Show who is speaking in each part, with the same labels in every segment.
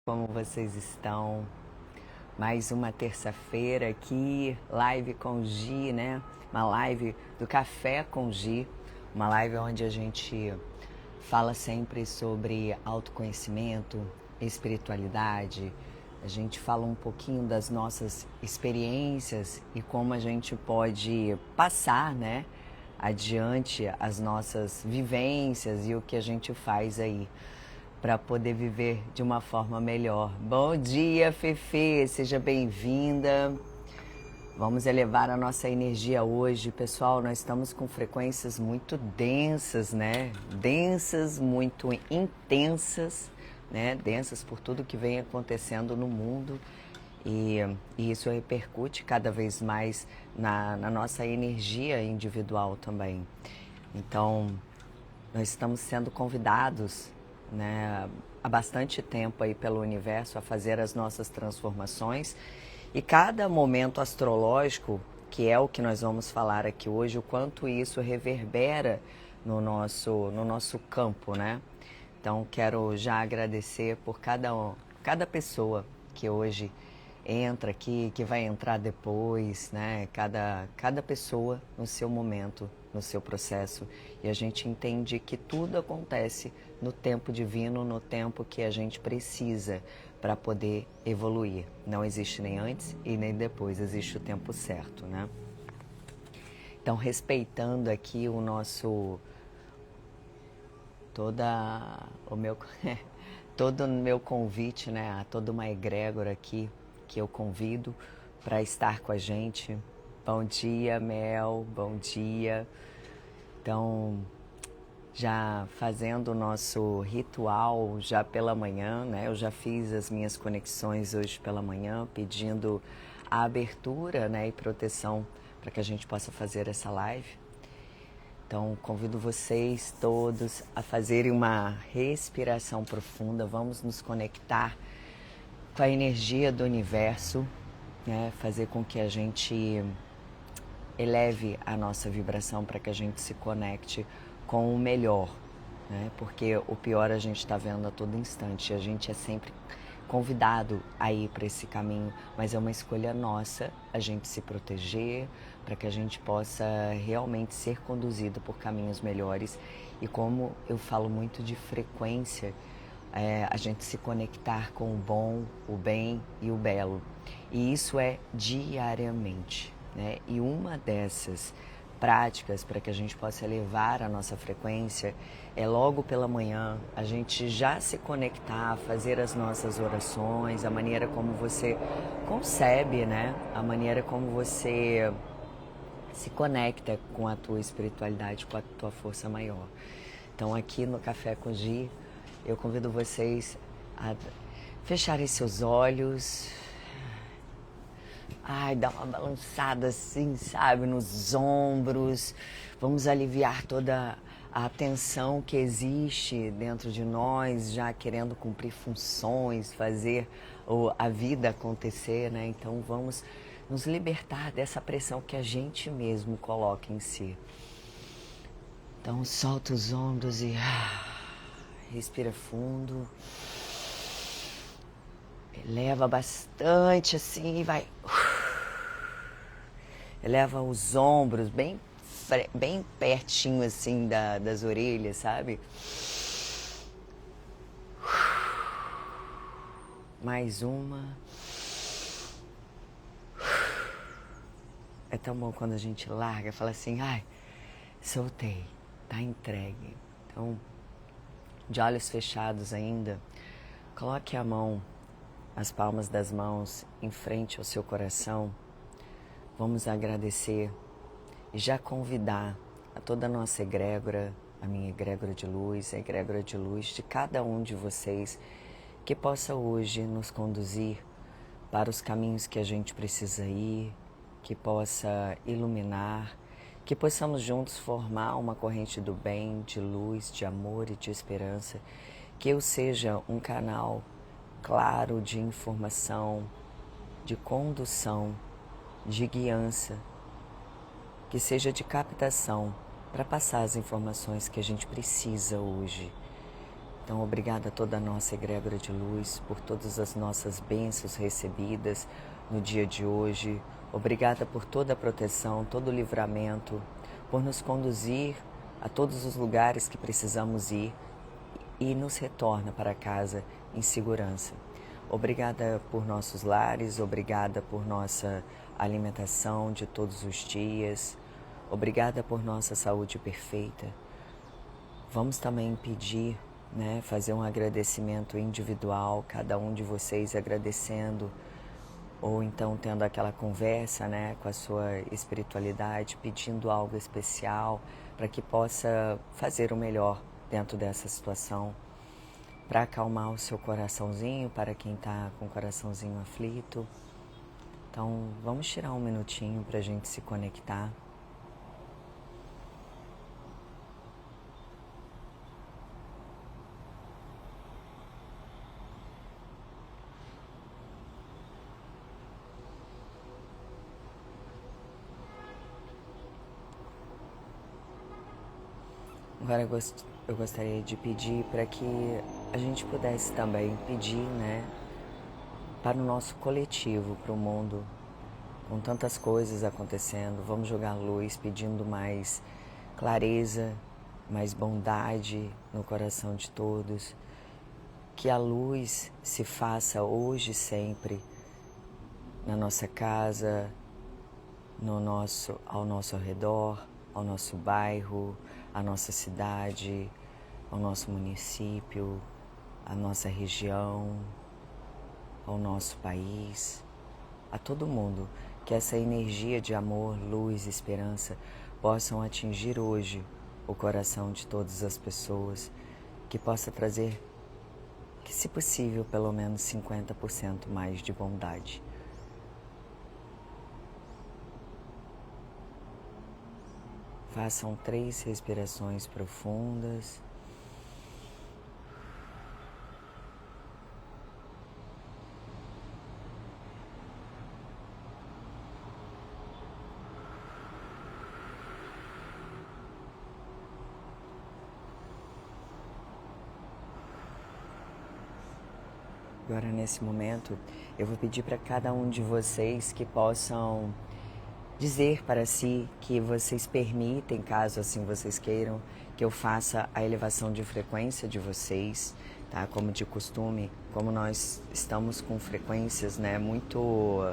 Speaker 1: Como vocês estão? Mais uma terça-feira aqui, live com Gi, né? Uma live do Café com Gi, uma live onde a gente fala sempre sobre autoconhecimento, espiritualidade. A gente fala um pouquinho das nossas experiências e como a gente pode passar, né, adiante as nossas vivências e o que a gente faz aí para poder viver de uma forma melhor. Bom dia, Fefe, seja bem-vinda. Vamos elevar a nossa energia hoje. Pessoal, nós estamos com frequências muito densas, né? Densas, muito intensas, né? Densas por tudo que vem acontecendo no mundo. E isso repercute cada vez mais na nossa energia individual também. Então, nós estamos sendo convidados, né, há bastante tempo aí pelo universo a fazer as nossas transformações, e cada momento astrológico, que é o que nós vamos falar aqui hoje, o quanto isso reverbera no nosso campo, né? Então quero já agradecer por cada pessoa que hoje entra aqui, que vai entrar depois, né? Cada pessoa no seu momento, no seu processo. E a gente entende que tudo acontece no tempo divino, no tempo que a gente precisa para poder evoluir. Não existe nem antes e nem depois, existe o tempo certo, né? Então, respeitando aqui o nosso todo o meu convite, né, a toda uma egrégora aqui que eu convido para estar com a gente. Bom dia, Mel, bom dia. Então, já fazendo o nosso ritual já pela manhã, né? Eu já fiz as minhas conexões hoje pela manhã, pedindo a abertura, né, e proteção para que a gente possa fazer essa live. Então, convido vocês todos a fazerem uma respiração profunda. Vamos nos conectar com a energia do universo, né? Fazer com que a gente eleve a nossa vibração para que a gente se conecte com o melhor, né? Porque o pior a gente está vendo a todo instante. A gente é sempre convidado a ir para esse caminho, mas é uma escolha nossa a gente se proteger para que a gente possa realmente ser conduzido por caminhos melhores. E como eu falo muito de frequência, a gente se conectar com o bom, o bem e o belo. E isso é diariamente, né? E uma dessas práticas para que a gente possa elevar a nossa frequência é logo pela manhã a gente já se conectar, fazer as nossas orações, a maneira como você concebe, né? A maneira como você se conecta com a tua espiritualidade, com a tua força maior. Então aqui no Café com Gi, eu convido vocês a fecharem seus olhos. Ai, dá uma balançada assim, sabe, nos ombros. Vamos aliviar toda a tensão que existe dentro de nós, já querendo cumprir funções, fazer a vida acontecer, né? Então vamos nos libertar dessa pressão que a gente mesmo coloca em si. Então solta os ombros e respira fundo. Eleva bastante assim e vai. Eleva os ombros bem pertinho assim das orelhas, sabe? Mais uma. É tão bom quando a gente larga, fala assim, ai, soltei, tá entregue. Então, de olhos fechados ainda, coloque a mão, as palmas das mãos em frente ao seu coração. Vamos agradecer e já convidar a toda a nossa egrégora, a minha egrégora de luz, a egrégora de luz de cada um de vocês, que possa hoje nos conduzir para os caminhos que a gente precisa ir, que possa iluminar, que possamos juntos formar uma corrente do bem, de luz, de amor e de esperança, que eu seja um canal claro de informação, de condução, de guiança, que seja de captação para passar as informações que a gente precisa hoje. Então, obrigada a toda a nossa egrégora de luz por todas as nossas bênçãos recebidas no dia de hoje. Obrigada por toda a proteção, todo o livramento, por nos conduzir a todos os lugares que precisamos ir e nos retorna para casa em segurança. Obrigada por nossos lares, obrigada por nossa alimentação de todos os dias, obrigada por nossa saúde perfeita. Vamos também pedir, fazer um agradecimento individual, cada um de vocês agradecendo, ou então tendo aquela conversa, com a sua espiritualidade, pedindo algo especial para que possa fazer o melhor dentro dessa situação, para acalmar o seu coraçãozinho, para quem está com o coraçãozinho aflito. Então, vamos tirar um minutinho para a gente se conectar. Agora eu gostaria de pedir para que a gente pudesse também pedir, para o nosso coletivo, para o mundo, com tantas coisas acontecendo, vamos jogar luz pedindo mais clareza, mais bondade no coração de todos, que a luz se faça hoje e sempre na nossa casa, ao nosso redor, ao nosso bairro, à nossa cidade, ao nosso município, à nossa região, ao nosso país, a todo mundo, que essa energia de amor, luz e esperança possam atingir hoje o coração de todas as pessoas, que possa trazer, que se possível, pelo menos 50% mais de bondade. Façam 3 respirações profundas. Agora, nesse momento, eu vou pedir para cada um de vocês que possam dizer para si que vocês permitem, caso assim vocês queiram, que eu faça a elevação de frequência de vocês, tá? Como de costume, como nós estamos com frequências, muito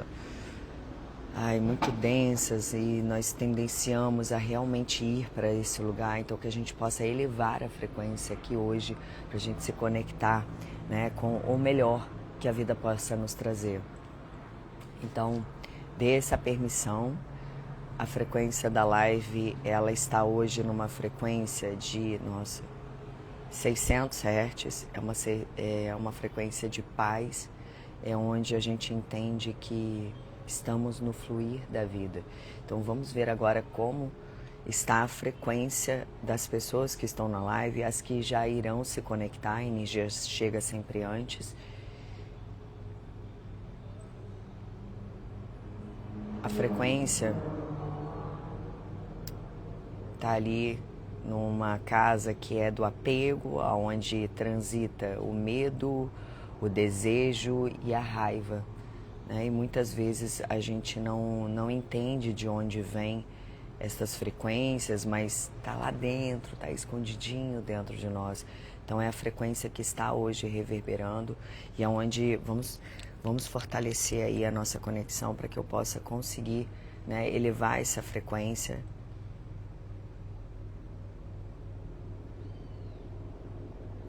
Speaker 1: densas e nós tendenciamos a realmente ir para esse lugar, então que a gente possa elevar a frequência aqui hoje, para a gente se conectar, com o melhor que a vida possa nos trazer. Então, dê essa permissão. A frequência da live, ela está hoje numa frequência de, 600 Hz, é uma frequência de paz, é onde a gente entende que estamos no fluir da vida. Então vamos ver agora como está a frequência das pessoas que estão na live, as que já irão se conectar, a energia chega sempre antes. A frequência está ali numa casa que é do apego, onde transita o medo, o desejo e a raiva. E muitas vezes a gente não entende de onde vem essas frequências, mas está lá dentro, está escondidinho dentro de nós. Então é a frequência que está hoje reverberando e é onde vamos fortalecer aí a nossa conexão para que eu possa conseguir, elevar essa frequência.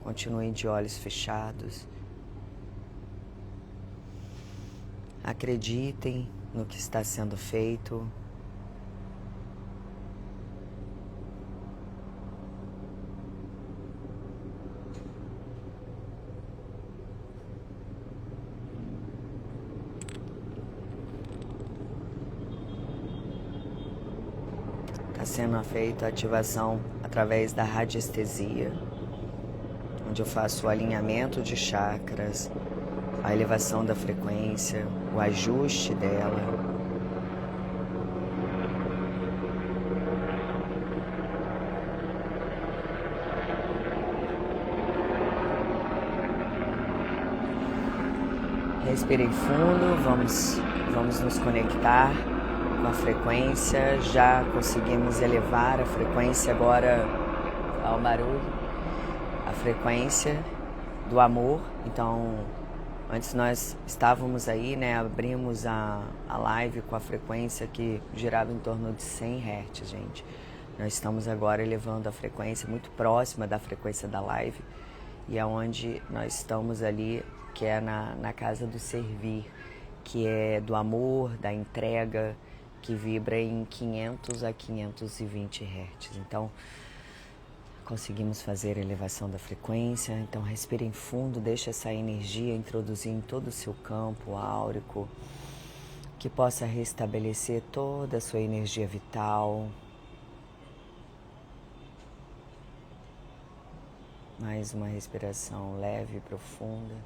Speaker 1: Continuem de olhos fechados. Acreditem no que está sendo feito. Está sendo feita a ativação através da radiestesia, onde eu faço o alinhamento de chakras, a elevação da frequência, o ajuste dela. Respirem fundo, vamos nos conectar com a frequência. Já conseguimos elevar a frequência agora ao barulho, a frequência do amor. Então, antes nós estávamos aí, né, abrimos a live com a frequência que girava em torno de 100 Hz, gente. Nós estamos agora elevando a frequência muito próxima da frequência da live, e é onde nós estamos ali, que é na casa do servir, que é do amor, da entrega, que vibra em 500 a 520 Hz. Então, conseguimos fazer a elevação da frequência. Então, respirem fundo, deixe essa energia introduzir em todo o seu campo áurico, que possa restabelecer toda a sua energia vital. Mais uma respiração leve e profunda.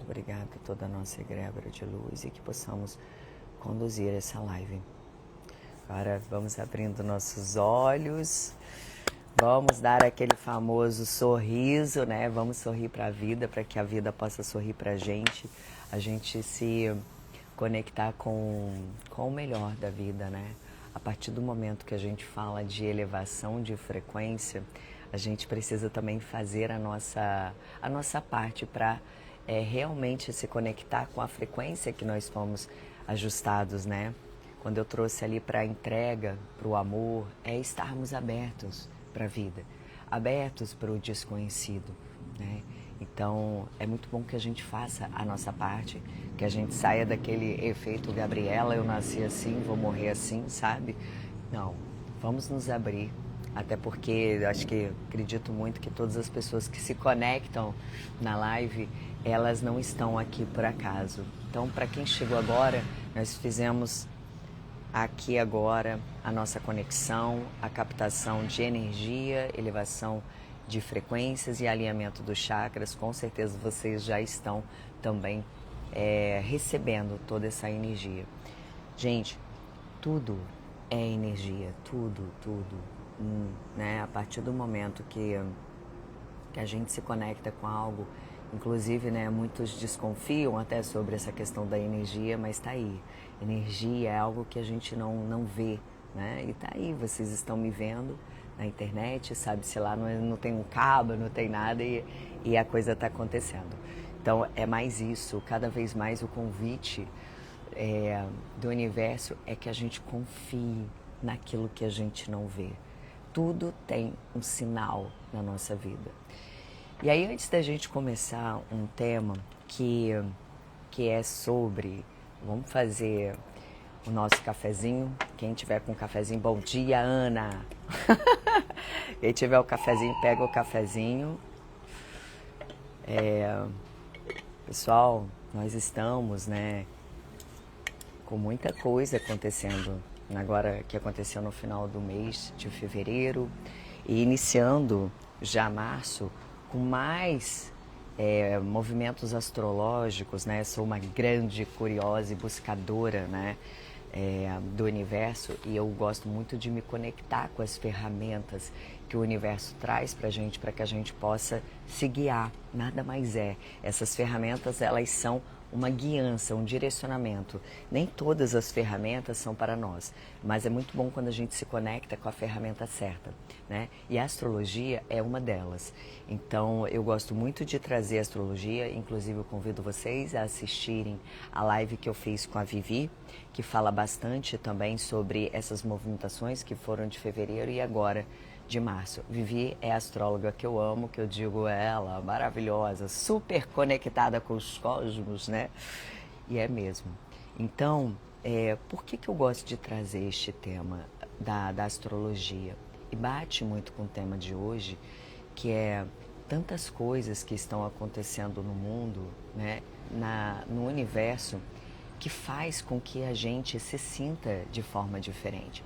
Speaker 1: Obrigada a toda a nossa egrégora de luz e que possamos conduzir essa live. Agora vamos abrindo nossos olhos, vamos dar aquele famoso sorriso, né? Vamos sorrir para a vida, para que a vida possa sorrir para a gente se conectar com o melhor da vida, né? A partir do momento que a gente fala de elevação de frequência, a gente precisa também fazer a nossa parte para realmente se conectar com a frequência que nós fomos ajustados, né? Quando eu trouxe ali para a entrega, para o amor, é estarmos abertos para a vida, abertos para o desconhecido, né? Então, é muito bom que a gente faça a nossa parte, que a gente saia daquele efeito Gabriela, eu nasci assim, vou morrer assim, sabe? Não, vamos nos abrir. Até porque eu acredito muito que todas as pessoas que se conectam na live, elas não estão aqui por acaso. Então, para quem chegou agora, nós fizemos aqui agora a nossa conexão, a captação de energia, elevação de frequências e alinhamento dos chakras. Com certeza vocês já estão também recebendo toda essa energia. Gente, tudo é energia, tudo. Né? A partir do momento que a gente se conecta com algo, inclusive, né, muitos desconfiam até sobre essa questão da energia, mas está aí. Energia é algo que a gente não vê, né? E está aí, vocês estão me vendo na internet, sabe-se lá, não tem um cabo, não tem nada e a coisa está acontecendo. Então, é mais isso, cada vez mais o convite do universo é que a gente confie naquilo que a gente não vê. Tudo tem um sinal na nossa vida. E aí, antes da gente começar um tema que é sobre... Vamos fazer o nosso cafezinho. Quem tiver com cafezinho, bom dia, Ana! Quem tiver o cafezinho, pega o cafezinho. Pessoal, nós estamos, né, com muita coisa acontecendo agora, que aconteceu no final do mês de fevereiro e iniciando já março com mais movimentos astrológicos, né? Sou uma grande curiosa e buscadora, né, do universo, e eu gosto muito de me conectar com as ferramentas que o universo traz para que a gente possa se guiar. Nada mais é. Essas ferramentas, elas são uma guiança, um direcionamento. Nem todas as ferramentas são para nós, mas é muito bom quando a gente se conecta com a ferramenta certa, né? E a astrologia é uma delas. Então, eu gosto muito de trazer a astrologia, inclusive eu convido vocês a assistirem a live que eu fiz com a Vivi, que fala bastante também sobre essas movimentações que foram de fevereiro e agora de março. Vivi é a astróloga que eu amo, que eu digo ela, maravilhosa, super conectada com os cosmos, né? E é mesmo. Então, por que eu gosto de trazer este tema da astrologia? E bate muito com o tema de hoje, que é tantas coisas que estão acontecendo no mundo, né? No universo, que faz com que a gente se sinta de forma diferente.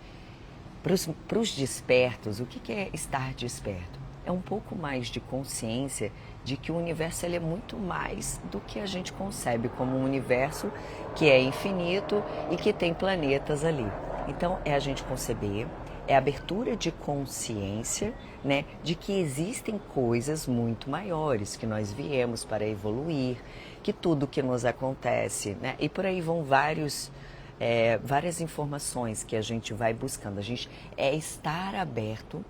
Speaker 1: Para os despertos, o que é estar desperto? É um pouco mais de consciência de que o universo ele é muito mais do que a gente concebe como um universo que é infinito e que tem planetas ali. Então, é a gente conceber, é a abertura de consciência, né, de que existem coisas muito maiores, que nós viemos para evoluir, que tudo que nos acontece, né, e por aí vão várias informações que a gente vai buscando. A gente é estar aberto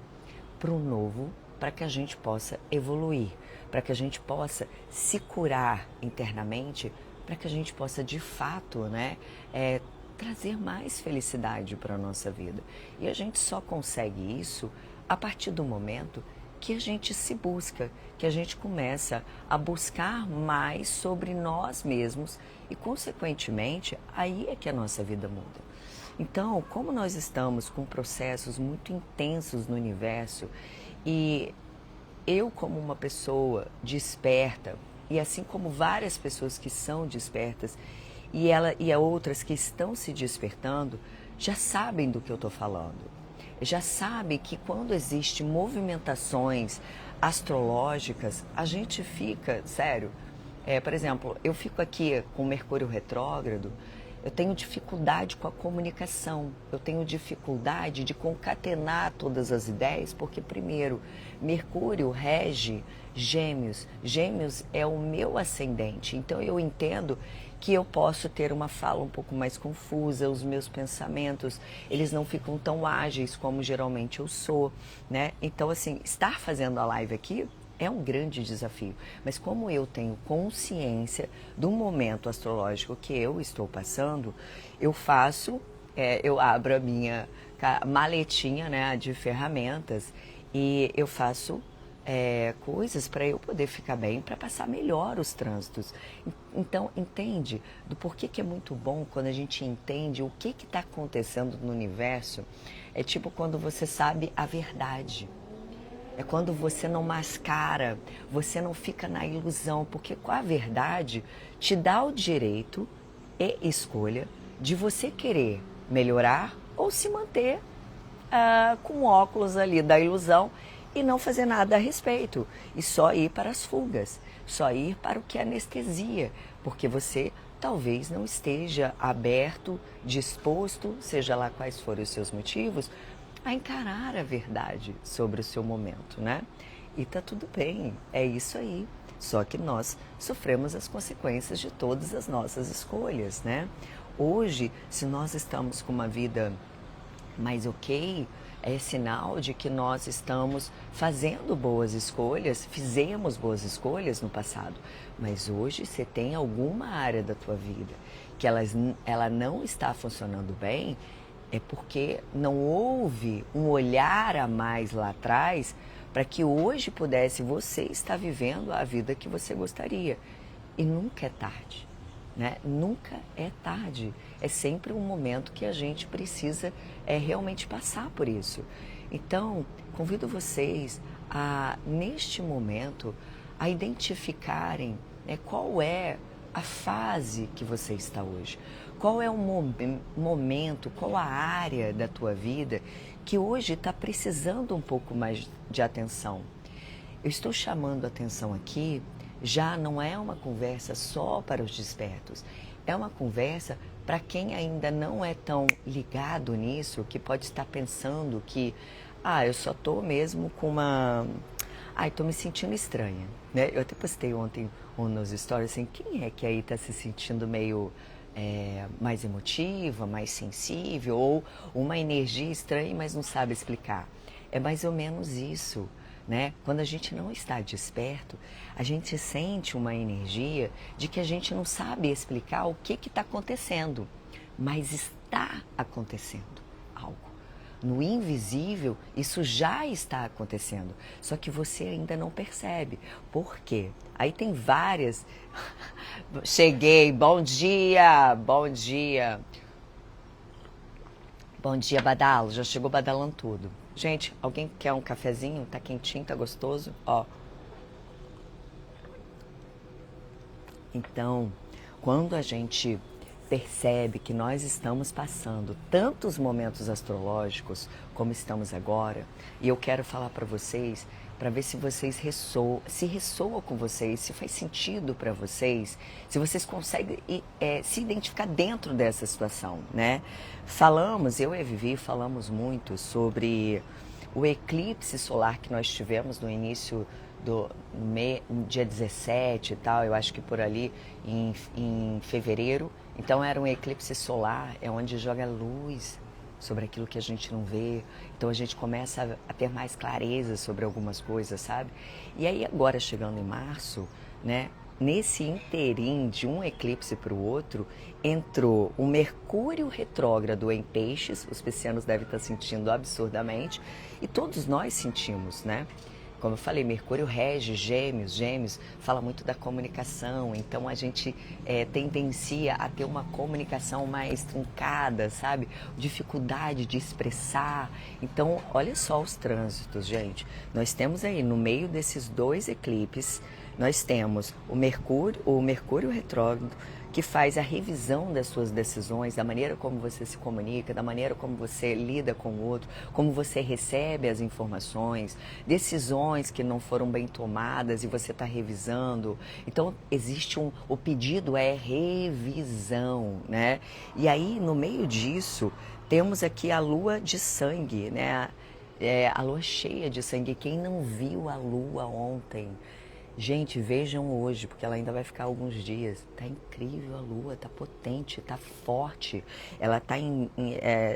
Speaker 1: para o novo, para que a gente possa evoluir, para que a gente possa se curar internamente, para que a gente possa de fato, né, trazer mais felicidade para a nossa vida. E a gente só consegue isso a partir do momento que a gente se busca, que a gente começa a buscar mais sobre nós mesmos e, consequentemente, aí é que a nossa vida muda. Então, como nós estamos com processos muito intensos no universo e eu, como uma pessoa desperta, e assim como várias pessoas que são despertas e outras que estão se despertando, já sabem do que eu estou falando. Já sabem que quando existem movimentações astrológicas, a gente fica, sério, por exemplo, eu fico aqui com Mercúrio retrógrado, eu tenho dificuldade com a comunicação, eu tenho dificuldade de concatenar todas as ideias, porque primeiro, Mercúrio rege Gêmeos, Gêmeos é o meu ascendente, então eu entendo que eu posso ter uma fala um pouco mais confusa, os meus pensamentos, eles não ficam tão ágeis como geralmente eu sou, né? Então assim, estar fazendo a live aqui é um grande desafio, mas como eu tenho consciência do momento astrológico que eu estou passando, eu eu abro a minha maletinha, né, de ferramentas e eu faço coisas para eu poder ficar bem, para passar melhor os trânsitos. Então, entende do porquê que é muito bom quando a gente entende o que está acontecendo no universo. É tipo quando você sabe a verdade. É quando você não mascara, você não fica na ilusão, porque com a verdade te dá o direito e escolha de você querer melhorar ou se manter com óculos ali da ilusão e não fazer nada a respeito. E só ir para as fugas, só ir para o que é anestesia, porque você talvez não esteja aberto, disposto, seja lá quais forem os seus motivos, a encarar a verdade sobre o seu momento, né? E tá tudo bem, é isso aí. Só que nós sofremos as consequências de todas as nossas escolhas, né? Hoje, se nós estamos com uma vida mais ok, é sinal de que nós estamos fazendo boas escolhas, fizemos boas escolhas no passado. Mas hoje você tem alguma área da tua vida que ela não está funcionando bem, é porque não houve um olhar a mais lá atrás para que hoje pudesse você estar vivendo a vida que você gostaria. E nunca é tarde, né? Nunca é tarde. É sempre um momento que a gente precisa realmente passar por isso. Então, convido vocês a, neste momento, a identificarem qual é a fase que você está hoje. Qual é o momento, qual a área da tua vida que hoje está precisando um pouco mais de atenção? Eu estou chamando a atenção aqui, já não é uma conversa só para os despertos, é uma conversa para quem ainda não é tão ligado nisso, que pode estar pensando que, eu só estou mesmo com estou me sentindo estranha, né? Eu até postei ontem nos stories assim, quem é que aí está se sentindo meio mais emotiva, mais sensível, ou uma energia estranha, mas não sabe explicar. É mais ou menos isso, né? Quando a gente não está desperto, a gente sente uma energia de que a gente não sabe explicar o que está acontecendo, mas está acontecendo algo. No invisível, isso já está acontecendo, só que você ainda não percebe. Por quê? Aí tem várias... Cheguei, bom dia, bom dia. Bom dia, badalo, já chegou badalando tudo. Gente, alguém quer um cafezinho? Tá quentinho, tá gostoso? Ó. Então, quando a gente percebe que nós estamos passando tantos momentos astrológicos como estamos agora, e eu quero falar para vocês para ver se vocês se ressoa com vocês, se faz sentido para vocês, se vocês conseguem se identificar dentro dessa situação, né? Eu e a Vivi falamos muito sobre o eclipse solar que nós tivemos no início do dia 17 e tal, eu acho que por ali em fevereiro. Então era um eclipse solar, é onde joga luz sobre aquilo que a gente não vê. Então a gente começa a ter mais clareza sobre algumas coisas, sabe? E aí agora chegando em março, né? Nesse interim de um eclipse para o outro, entrou o Mercúrio retrógrado em Peixes, os piscianos devem estar sentindo absurdamente, e todos nós sentimos, né? Como eu falei, Mercúrio rege Gêmeos, Gêmeos fala muito da comunicação, então a gente tendencia a ter uma comunicação mais truncada, sabe? Dificuldade de expressar. Então, olha só os trânsitos, gente. Nós temos aí, no meio desses dois eclipses, nós temos o Mercúrio retrógrado, que faz a revisão das suas decisões, da maneira como você se comunica, da maneira como você lida com o outro, como você recebe as informações, decisões que não foram bem tomadas e você está revisando. Então, o pedido é revisão, né? E aí, no meio disso, temos aqui a lua de sangue, né? A lua cheia de sangue. Quem não viu a lua ontem? Gente, vejam hoje, porque ela ainda vai ficar alguns dias. Tá incrível a lua, tá potente, tá forte. Ela tá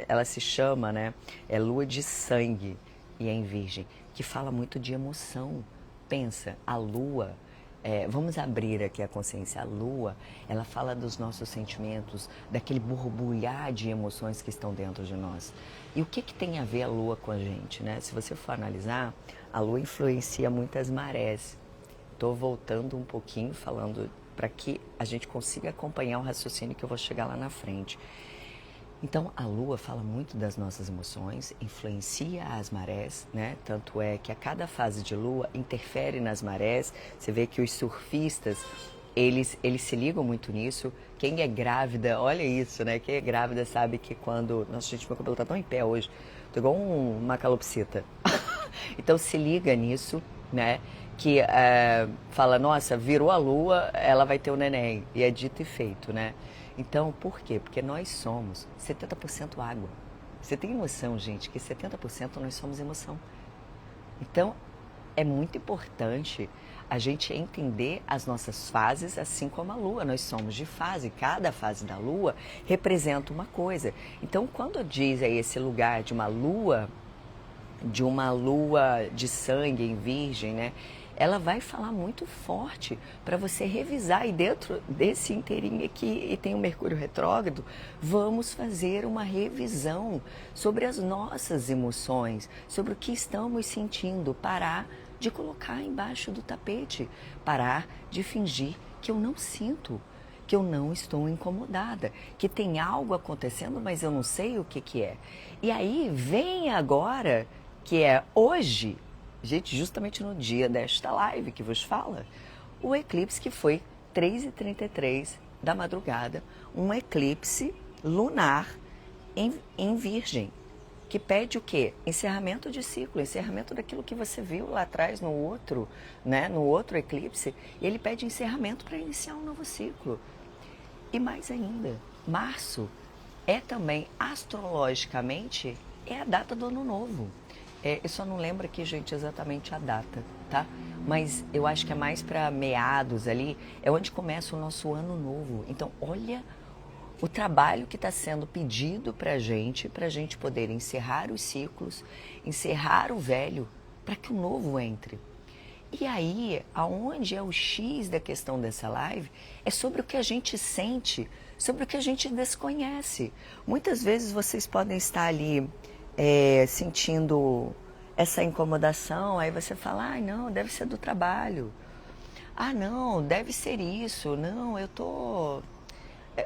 Speaker 1: ela se chama, né? É lua de sangue e é em Virgem, que fala muito de emoção. Pensa, a lua, vamos abrir aqui a consciência. A lua, ela fala dos nossos sentimentos, daquele borbulhar de emoções que estão dentro de nós. E o que tem a ver a lua com a gente, né? Se você for analisar, a lua influencia muitas marés. Estou voltando um pouquinho, falando para que a gente consiga acompanhar o raciocínio que eu vou chegar lá na frente. Então, a Lua fala muito das nossas emoções, influencia as marés, né? Tanto é que a cada fase de Lua interfere nas marés. Você vê que os surfistas, eles se ligam muito nisso. Quem é grávida, olha isso, né? Quem é grávida sabe que quando... Nossa, gente, meu cabelo tá tão em pé hoje. Tô igual uma calopsita. Então, se liga nisso, né? Que fala, nossa, virou a lua, ela vai ter o neném. E é dito e feito, né? Então, por quê? Porque nós somos 70% água. Você tem noção, gente, que 70% nós somos emoção. Então, é muito importante a gente entender as nossas fases, assim como a lua. Nós somos de fase, cada fase da lua representa uma coisa. Então, quando diz aí esse lugar de uma lua de sangue em Virgem, né? Ela vai falar muito forte para você revisar. E dentro desse inteirinho aqui, e tem o Mercúrio retrógrado, vamos fazer uma revisão sobre as nossas emoções, sobre o que estamos sentindo, parar de colocar embaixo do tapete, parar de fingir que eu não sinto, que eu não estou incomodada, que tem algo acontecendo, mas eu não sei o que é. E aí vem agora, que é hoje, gente, justamente no dia desta live que vos fala, o eclipse que foi 3h33 da madrugada, um eclipse lunar em Virgem, que pede o quê? Encerramento de ciclo, encerramento daquilo que você viu lá atrás no outro, né? No outro eclipse, e ele pede encerramento para iniciar um novo ciclo. E mais ainda, março é também, astrologicamente, é a data do ano novo. Eu só não lembro aqui, gente, exatamente a data, tá? Mas eu acho que é mais para meados ali, é onde começa o nosso ano novo. Então, olha o trabalho que está sendo pedido para a gente poder encerrar os ciclos, encerrar o velho, para que o novo entre. E aí, aonde é o X da questão dessa live, é sobre o que a gente sente, sobre o que a gente desconhece. Muitas vezes vocês podem estar ali sentindo essa incomodação, aí você fala, ah, não, deve ser do trabalho. Ah, não, deve ser isso. Não, eu tô...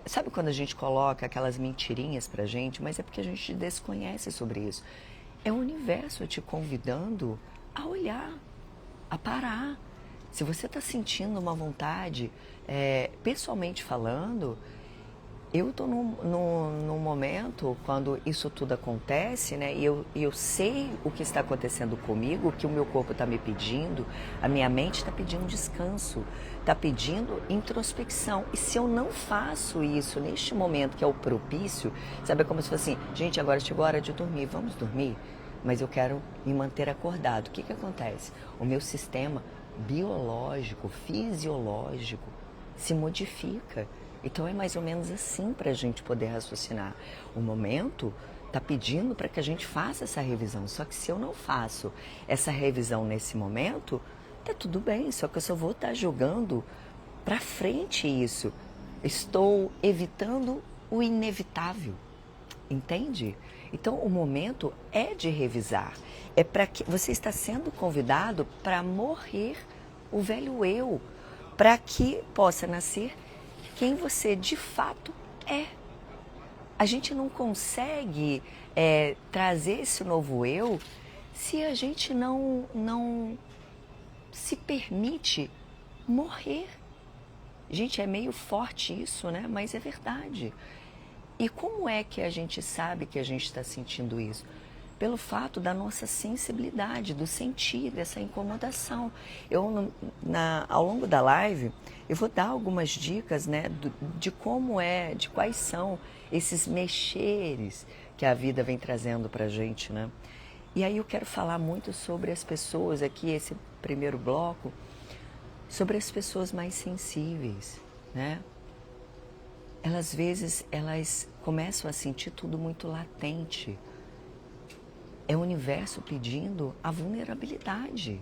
Speaker 1: Sabe quando a gente coloca aquelas mentirinhas pra gente, mas é porque a gente desconhece sobre isso. É o universo te convidando a olhar, a parar. Se você está sentindo uma vontade, pessoalmente falando, eu estou num momento, quando isso tudo acontece, né, e eu sei o que está acontecendo comigo, o que o meu corpo está me pedindo, a minha mente está pedindo descanso, está pedindo introspecção. E se eu não faço isso neste momento, que é o propício, sabe, é como se fosse assim, gente, agora chegou a hora de dormir, vamos dormir? Mas eu quero me manter acordado. O que que acontece? O meu sistema biológico, fisiológico, se modifica. Então é mais ou menos assim para a gente poder raciocinar. O momento está pedindo para que a gente faça essa revisão. Só que se eu não faço essa revisão nesse momento, tá tudo bem. Só que eu só vou estar jogando para frente isso. Estou evitando o inevitável. Entende? Então o momento é de revisar. É para que você está sendo convidado para morrer o velho eu, para que possa nascer quem você de fato é. A gente não consegue trazer esse novo eu se a gente não se permite morrer. Gente, é meio forte isso, né? Mas é verdade. E como é que a gente sabe que a gente está sentindo isso? Pelo fato da nossa sensibilidade, do sentir, dessa incomodação. Ao longo da live, eu vou dar algumas dicas, né, de como de quais são esses mexeres que a vida vem trazendo para a gente, né? E aí eu quero falar muito sobre as pessoas aqui, esse primeiro bloco, sobre as pessoas mais sensíveis, né? Às vezes, elas começam a sentir tudo muito latente. É o universo pedindo a vulnerabilidade.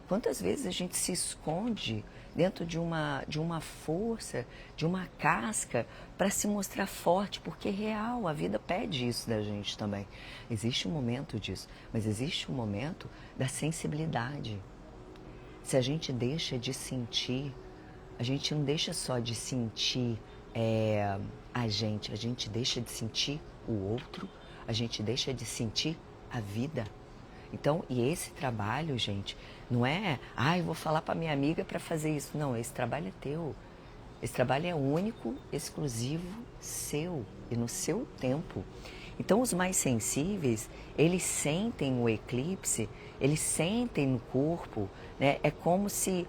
Speaker 1: Quantas vezes a gente se esconde dentro de uma força, de uma casca, para se mostrar forte, porque é real, a vida pede isso da gente também. Existe um momento disso, mas existe um momento da sensibilidade. Se a gente deixa de sentir, a gente não deixa só de sentir a gente deixa de sentir o outro, a gente deixa de sentir a vida. Então, e esse trabalho, gente, não é, eu vou falar para minha amiga para fazer isso. Não, esse trabalho é teu. Esse trabalho é único, exclusivo, seu e no seu tempo. Então, os mais sensíveis, eles sentem o eclipse, eles sentem no corpo, né? É como se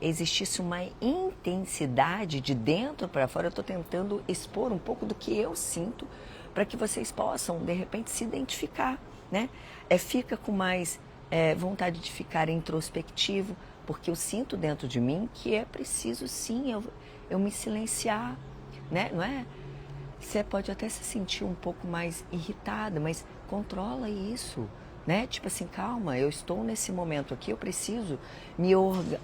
Speaker 1: existisse uma intensidade de dentro para fora. Eu estou tentando expor um pouco do que eu sinto para que vocês possam, de repente, se identificar, né? Fica com mais vontade de ficar introspectivo, porque eu sinto dentro de mim que é preciso, sim, eu me silenciar, né? Não é? Você pode até se sentir um pouco mais irritada, mas controla isso, né? Tipo assim, calma, eu estou nesse momento aqui, eu preciso me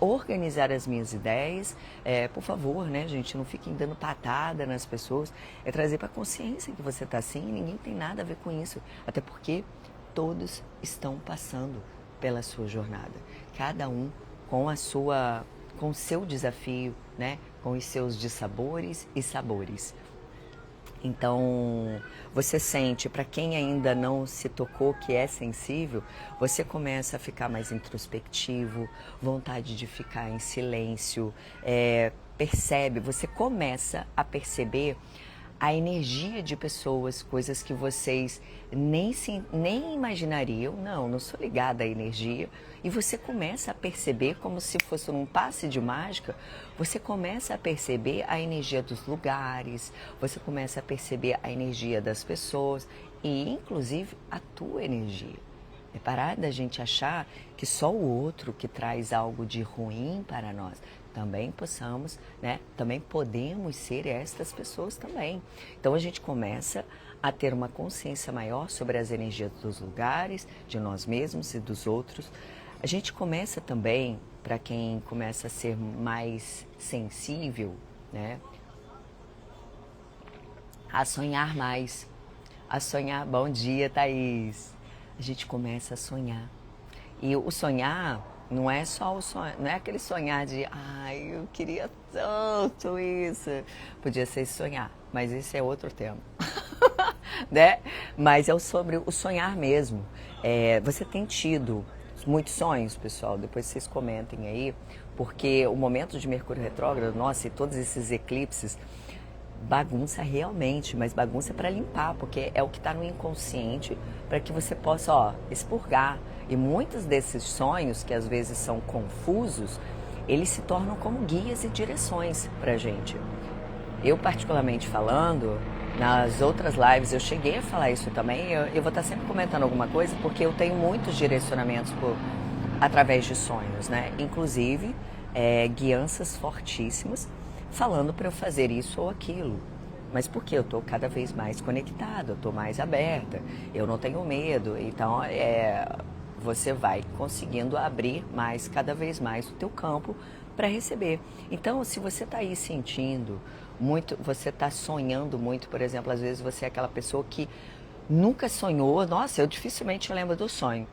Speaker 1: organizar as minhas ideias. Por favor, né, gente, não fiquem dando patada nas pessoas. É trazer para a consciência que você está assim e ninguém tem nada a ver com isso. Até porque todos estão passando pela sua jornada. Cada um com com o seu desafio, né? Com os seus dissabores e sabores. Então, você sente, para quem ainda não se tocou que é sensível, você começa a ficar mais introspectivo, vontade de ficar em silêncio, você começa a perceber a energia de pessoas, coisas que vocês nem imaginariam. Não sou ligada à energia. E você começa a perceber, como se fosse um passe de mágica, você começa a perceber a energia dos lugares, você começa a perceber a energia das pessoas e, inclusive, a tua energia. É parar da gente achar que só o outro que traz algo de ruim para nós. Também possamos, né? Também podemos ser estas pessoas também. Então a gente começa a ter uma consciência maior sobre as energias dos lugares, de nós mesmos e dos outros. A gente começa também, para quem começa a ser mais sensível, né? A sonhar mais. A sonhar. Bom dia, Thaís. A gente começa a sonhar. E o sonhar não é só o sonho, não é aquele sonhar de, eu queria tanto isso. Podia ser sonhar, mas esse é outro tema, né? Mas é sobre o sonhar mesmo. Você tem tido muitos sonhos, pessoal? Depois vocês comentem aí, porque o momento de Mercúrio retrógrado, nossa, e todos esses eclipses, bagunça realmente, mas bagunça para limpar, porque é o que está no inconsciente, para que você possa, ó, expurgar. E muitos desses sonhos, que às vezes são confusos, eles se tornam como guias e direções para a gente. Eu, particularmente falando, nas outras lives eu cheguei a falar isso também, eu vou estar sempre comentando alguma coisa, porque eu tenho muitos direcionamentos através de sonhos, né? Inclusive, guianças fortíssimas, falando para eu fazer isso ou aquilo. Mas porque eu estou cada vez mais conectada, eu estou mais aberta, eu não tenho medo. Então, você vai conseguindo abrir mais, cada vez mais o teu campo para receber. Então, se você está aí sentindo muito, você está sonhando muito, por exemplo, às vezes você é aquela pessoa que nunca sonhou, nossa, eu dificilmente lembro do sonho.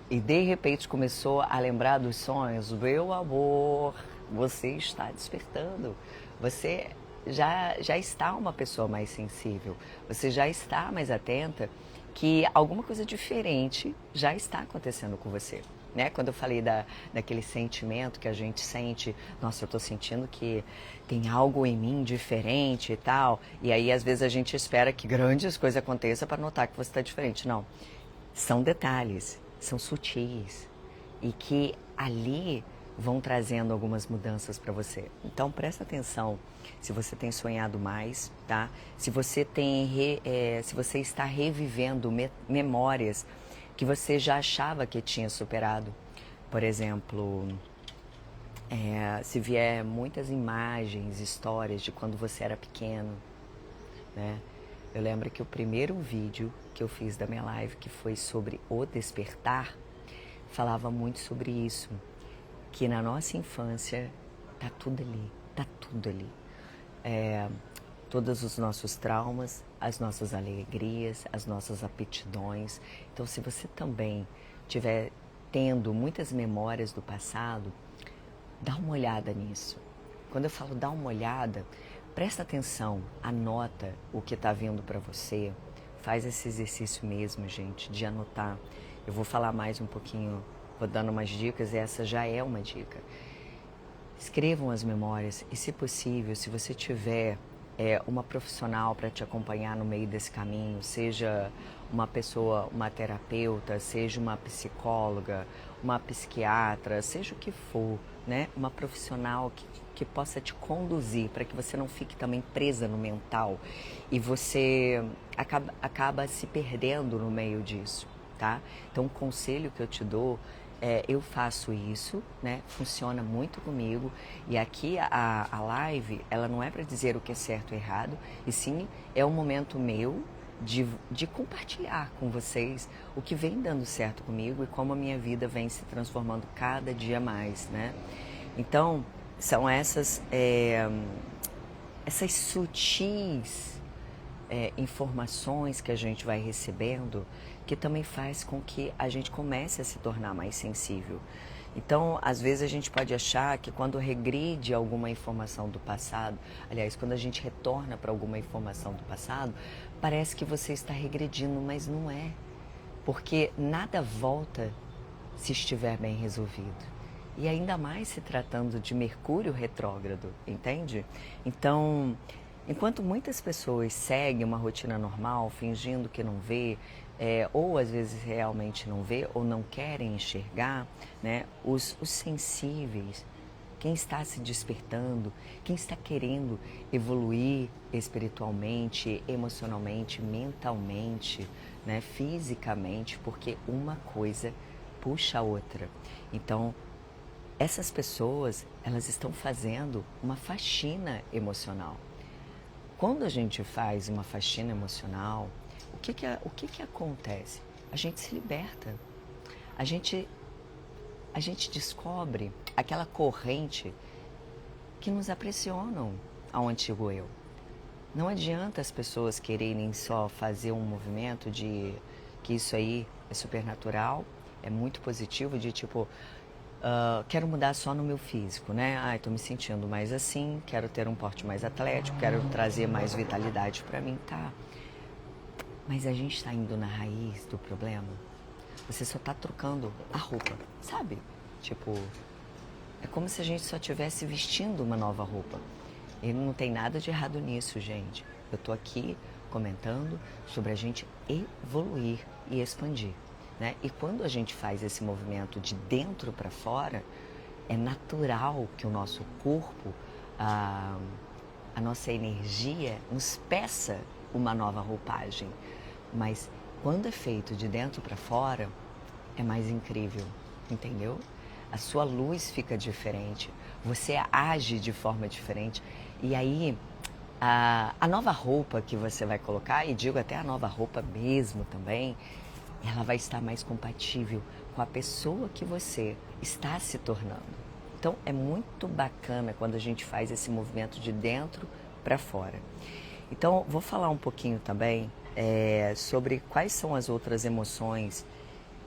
Speaker 1: E de repente começou a lembrar dos sonhos, meu amor, você está despertando. Você já está uma pessoa mais sensível. Você já está mais atenta que alguma coisa diferente já está acontecendo com você. Né? Quando eu falei daquele sentimento que a gente sente, nossa, eu estou sentindo que tem algo em mim diferente e tal. E aí, às vezes, a gente espera que grandes coisas aconteçam para notar que você está diferente. Não, são detalhes, são sutis e que ali vão trazendo algumas mudanças para você. Então presta atenção se você tem sonhado mais, tá? Se você se você está revivendo memórias que você já achava que tinha superado. Por exemplo, se vier muitas imagens, histórias de quando você era pequeno, né? Eu lembro que o primeiro vídeo que eu fiz da minha live, que foi sobre o despertar, falava muito sobre isso, que na nossa infância tá tudo ali, tá tudo ali. Todos os nossos traumas, as nossas alegrias, as nossas aptidões. Então, se você também estiver tendo muitas memórias do passado, dá uma olhada nisso. Quando eu falo dá uma olhada, presta atenção, anota o que está vindo para você. Faz esse exercício mesmo, gente, de anotar. Eu vou falar mais um pouquinho, vou dando umas dicas, e essa já é uma dica. Escrevam as memórias e, se possível, se você tiver uma profissional para te acompanhar no meio desse caminho, seja uma pessoa, uma terapeuta, seja uma psicóloga, uma psiquiatra, seja o que for, né? Uma profissional que possa te conduzir para que você não fique também presa no mental e você acaba se perdendo no meio disso, tá? Então, o conselho que eu te dou eu faço isso, né? Funciona muito comigo. E aqui a live, ela não é para dizer o que é certo ou errado, e sim é um momento meu de compartilhar com vocês o que vem dando certo comigo e como a minha vida vem se transformando cada dia mais, né? Então, são essas sutis informações que a gente vai recebendo, que também faz com que a gente comece a se tornar mais sensível. Então, às vezes a gente pode achar que quando regride alguma informação do passado, aliás, quando a gente retorna para alguma informação do passado, parece que você está regredindo, mas não é. Porque nada volta se estiver bem resolvido. E ainda mais se tratando de Mercúrio retrógrado, entende? Então, enquanto muitas pessoas seguem uma rotina normal, fingindo que não vê, ou às vezes realmente não vê, ou não querem enxergar, né? Os sensíveis, quem está se despertando, quem está querendo evoluir espiritualmente, emocionalmente, mentalmente, né? Fisicamente, porque uma coisa puxa a outra. Então, essas pessoas, elas estão fazendo uma faxina emocional. Quando a gente faz uma faxina emocional, o que que acontece? A gente se liberta. A gente descobre aquela corrente que nos aprisionam ao antigo eu. Não adianta as pessoas quererem só fazer um movimento de que isso aí é supernatural, é muito positivo, de tipo, quero mudar só no meu físico, né? Ai, tô me sentindo mais assim, quero ter um porte mais atlético, quero trazer mais vitalidade para mim, tá? Mas a gente está indo na raiz do problema. Você só tá trocando a roupa, sabe? Tipo, é como se a gente só estivesse vestindo uma nova roupa. E não tem nada de errado nisso, gente. Eu tô aqui comentando sobre a gente evoluir e expandir, né? E quando a gente faz esse movimento de dentro para fora, é natural que o nosso corpo, a nossa energia nos peça uma nova roupagem. Mas quando é feito de dentro para fora, é mais incrível, entendeu? A sua luz fica diferente, você age de forma diferente. E aí, a nova roupa que você vai colocar, e digo até a nova roupa mesmo também, ela vai estar mais compatível com a pessoa que você está se tornando. Então, é muito bacana quando a gente faz esse movimento de dentro para fora. Então, vou falar um pouquinho também sobre quais são as outras emoções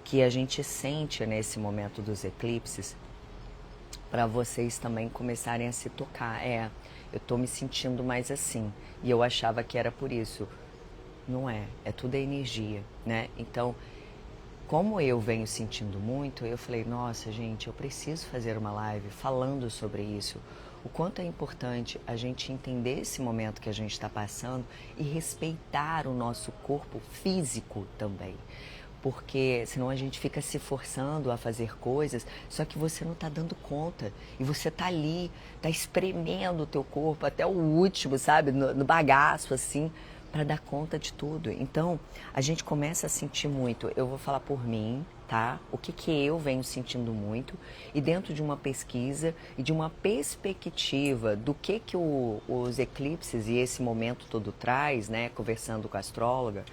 Speaker 1: que a gente sente nesse momento dos eclipses, para vocês também começarem a se tocar. Eu tô me sentindo mais assim, e eu achava que era por isso. Não é, é tudo energia, né? Então, como eu venho sentindo muito, eu falei, nossa, gente, eu preciso fazer uma live falando sobre isso. O quanto é importante a gente entender esse momento que a gente está passando e respeitar o nosso corpo físico também. Porque senão a gente fica se forçando a fazer coisas, só que você não está dando conta. E você está ali, está espremendo o teu corpo até o último, sabe? No bagaço, assim, para dar conta de tudo. Então, a gente começa a sentir muito. Eu vou falar por mim, tá? O que eu venho sentindo muito. E dentro de uma pesquisa e de uma perspectiva do que os eclipses e esse momento todo traz, né? Conversando com a astróloga,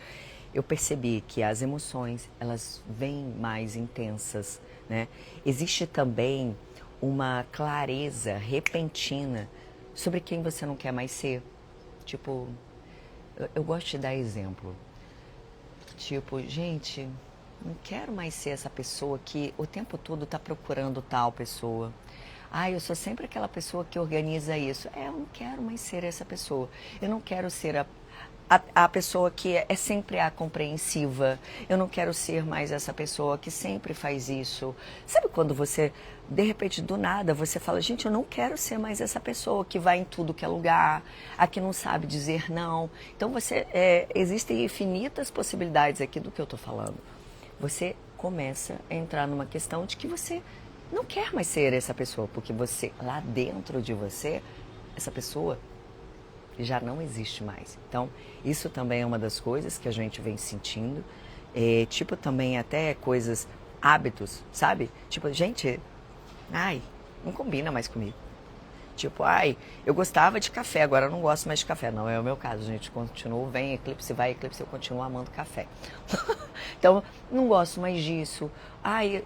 Speaker 1: eu percebi que as emoções, elas vêm mais intensas, né? Existe também uma clareza repentina sobre quem você não quer mais ser. Tipo, eu gosto de dar exemplo. Tipo, gente, não quero mais ser essa pessoa que o tempo todo está procurando tal pessoa. Eu sou sempre aquela pessoa que organiza isso. Eu não quero mais ser essa pessoa. Eu não quero ser a pessoa que é sempre a compreensiva. Eu não quero ser mais essa pessoa que sempre faz isso. Sabe quando você, de repente, do nada, você fala, gente, eu não quero ser mais essa pessoa que vai em tudo que é lugar, a que não sabe dizer não. Então, existem infinitas possibilidades aqui do que eu estou falando. Você começa a entrar numa questão de que você não quer mais ser essa pessoa, porque você, lá dentro de você, essa pessoa já não existe mais. Então, isso também é uma das coisas que a gente vem sentindo. Tipo, também até coisas, hábitos, sabe? Tipo, gente, não combina mais comigo. Tipo, eu gostava de café, agora eu não gosto mais de café. Não é o meu caso, gente. Continuo, vem eclipse, vai eclipse, eu continuo amando café. Então, não gosto mais disso.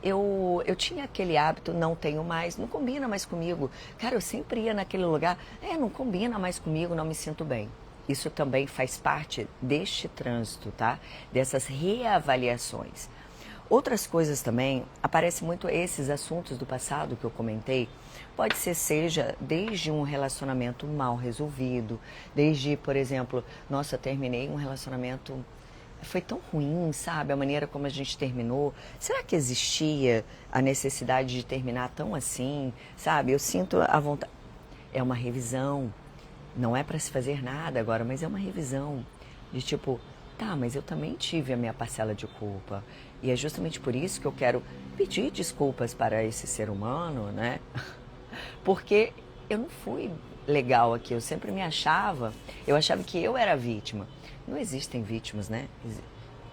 Speaker 1: Eu tinha aquele hábito, não tenho mais, não combina mais comigo. Cara, eu sempre ia naquele lugar, não combina mais comigo, não me sinto bem. Isso também faz parte deste trânsito, tá? Dessas reavaliações. Outras coisas também, aparecem muito esses assuntos do passado que eu comentei, pode ser, seja desde um relacionamento mal resolvido, desde, por exemplo, nossa, eu terminei um relacionamento, foi tão ruim, sabe, a maneira como a gente terminou, será que existia a necessidade de terminar tão assim, sabe, eu sinto a vontade, é uma revisão, não é para se fazer nada agora, mas é uma revisão, de tipo, tá, mas eu também tive a minha parcela de culpa. E é justamente por isso que eu quero pedir desculpas para esse ser humano, né? Porque eu não fui legal aqui, eu sempre eu achava que eu era vítima. Não existem vítimas, né?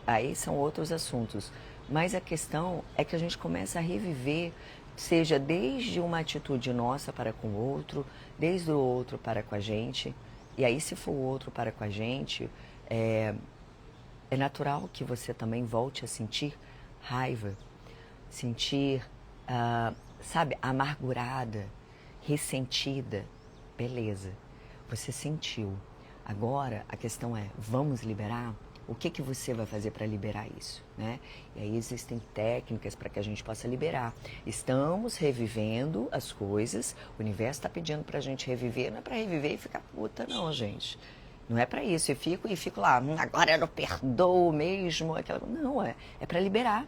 Speaker 1: Aí são outros assuntos. Mas a questão é que a gente começa a reviver, seja desde uma atitude nossa para com o outro, desde o outro para com a gente. E aí, se for o outro para com a gente, é natural que você também volte a sentir raiva, sentir, sabe, amargurada, ressentida. Beleza, você sentiu. Agora a questão é, vamos liberar? O que você vai fazer para liberar isso, né? E aí existem técnicas para que a gente possa liberar. Estamos revivendo as coisas, o universo está pedindo para a gente reviver, não é para reviver e ficar puta não, gente. Não é para isso, eu fico lá, agora eu não perdoo mesmo. Não, é para liberar.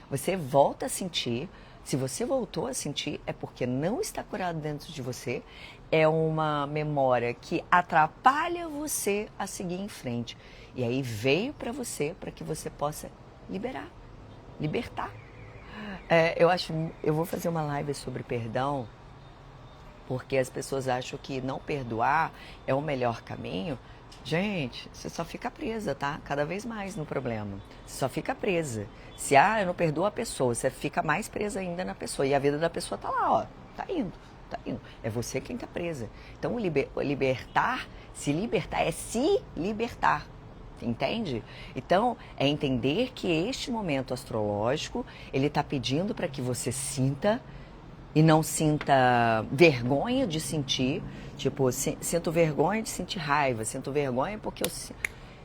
Speaker 1: Você volta a sentir, Se você voltou a sentir, é porque não está curado dentro de você, é uma memória que atrapalha você a seguir em frente. E aí veio para você, para que você possa libertar. Eu vou fazer uma live sobre perdão, porque as pessoas acham que não perdoar é o melhor caminho. Gente, você só fica presa, tá? Cada vez mais no problema. Você só fica presa. Se, eu não perdoo a pessoa, você fica mais presa ainda na pessoa. E a vida da pessoa tá lá, ó. Tá indo. É você quem tá presa. Então, se libertar é se libertar. Entende? Então, é entender que este momento astrológico, ele tá pedindo para que você sinta e não sinta vergonha de sentir. Tipo, sinto vergonha de sentir raiva, sinto vergonha porque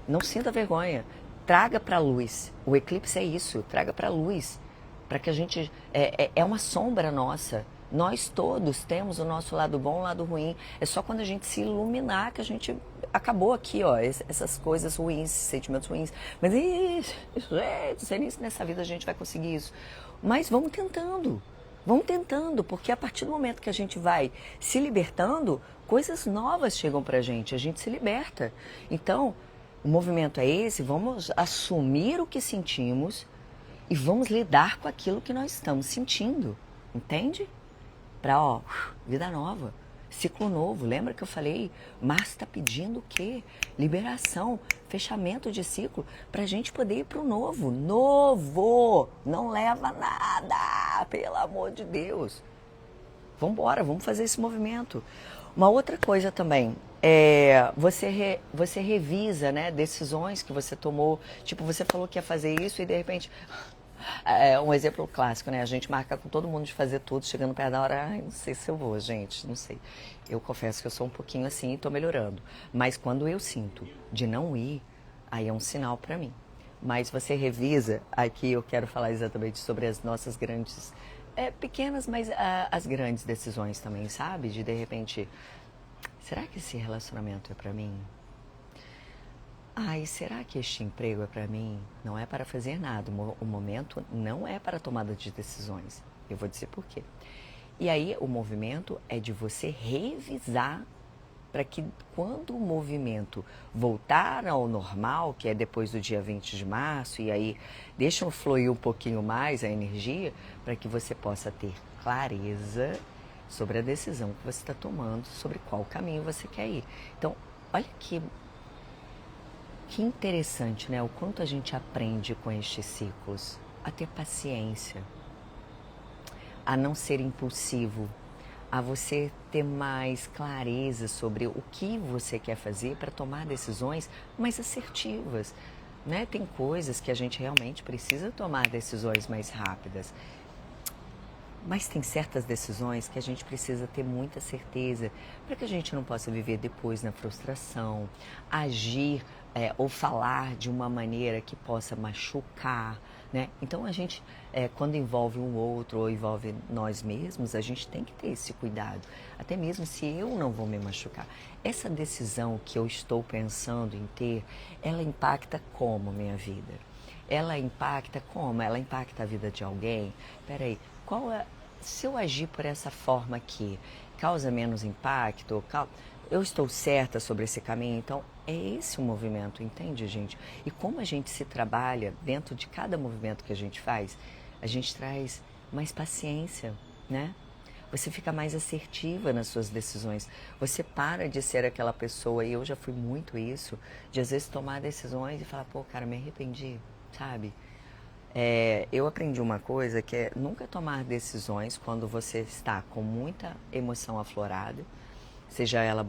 Speaker 1: não sinta vergonha. Traga para a luz. O eclipse é isso, traga para a luz. Para que a gente... É uma sombra nossa. Nós todos temos o nosso lado bom e o lado ruim. É só quando a gente se iluminar que a gente... Acabou aqui, ó, essas coisas ruins, sentimentos ruins. Mas, gente, não sei nem se nessa vida a gente vai conseguir isso. Mas vamos tentando, porque a partir do momento que a gente vai se libertando, coisas novas chegam pra gente, a gente se liberta. Então, o movimento é esse, vamos assumir o que sentimos e vamos lidar com aquilo que nós estamos sentindo, entende? Pra, vida nova, ciclo novo. Lembra que eu falei? Márcio está pedindo o quê? Liberação, fechamento de ciclo, pra gente poder ir pro novo. Novo! Não leva nada, pelo amor de Deus. Vamos embora, vamos fazer esse movimento. Uma outra coisa também, você revisa, né, decisões que você tomou. Tipo, você falou que ia fazer isso e de repente... um exemplo clássico, né? A gente marca com todo mundo de fazer tudo, chegando perto da hora, não sei se eu vou, gente, não sei. Eu confesso que eu sou um pouquinho assim e tô melhorando. Mas quando eu sinto de não ir, aí é um sinal para mim. Mas você revisa, aqui eu quero falar exatamente sobre as nossas grandes, pequenas, mas as grandes decisões também, sabe? De repente, será que esse relacionamento é para mim? E será que este emprego é para mim? Não é para fazer nada. O momento não é para tomada de decisões. Eu vou dizer por quê. E aí o movimento é de você revisar para que quando o movimento voltar ao normal, que é depois do dia 20 de março, e aí deixa fluir um pouquinho mais a energia, para que você possa ter clareza sobre a decisão que você está tomando, sobre qual caminho você quer ir. Então, olha que interessante, né? O quanto a gente aprende com estes ciclos. A ter paciência, a não ser impulsivo, a você ter mais clareza sobre o que você quer fazer para tomar decisões mais assertivas, né? Tem coisas que a gente realmente precisa tomar decisões mais rápidas. Mas tem certas decisões que a gente precisa ter muita certeza para que a gente não possa viver depois na frustração, agir ou falar de uma maneira que possa machucar, né? Então a gente, quando envolve um outro ou envolve nós mesmos, a gente tem que ter esse cuidado, até mesmo se eu não vou me machucar. Essa decisão que eu estou pensando em ter, ela impacta como minha vida? Ela impacta como? Ela impacta a vida de alguém? Peraí, se eu agir por essa forma aqui, causa menos impacto? Eu estou certa sobre esse caminho? Então, é esse o movimento, entende, gente? E como a gente se trabalha dentro de cada movimento que a gente faz, a gente traz mais paciência, né? Você fica mais assertiva nas suas decisões. Você para de ser aquela pessoa, e eu já fui muito isso, de às vezes tomar decisões e falar, pô, cara, me arrependi, sabe? Eu aprendi uma coisa que é nunca tomar decisões quando você está com muita emoção aflorada, seja ela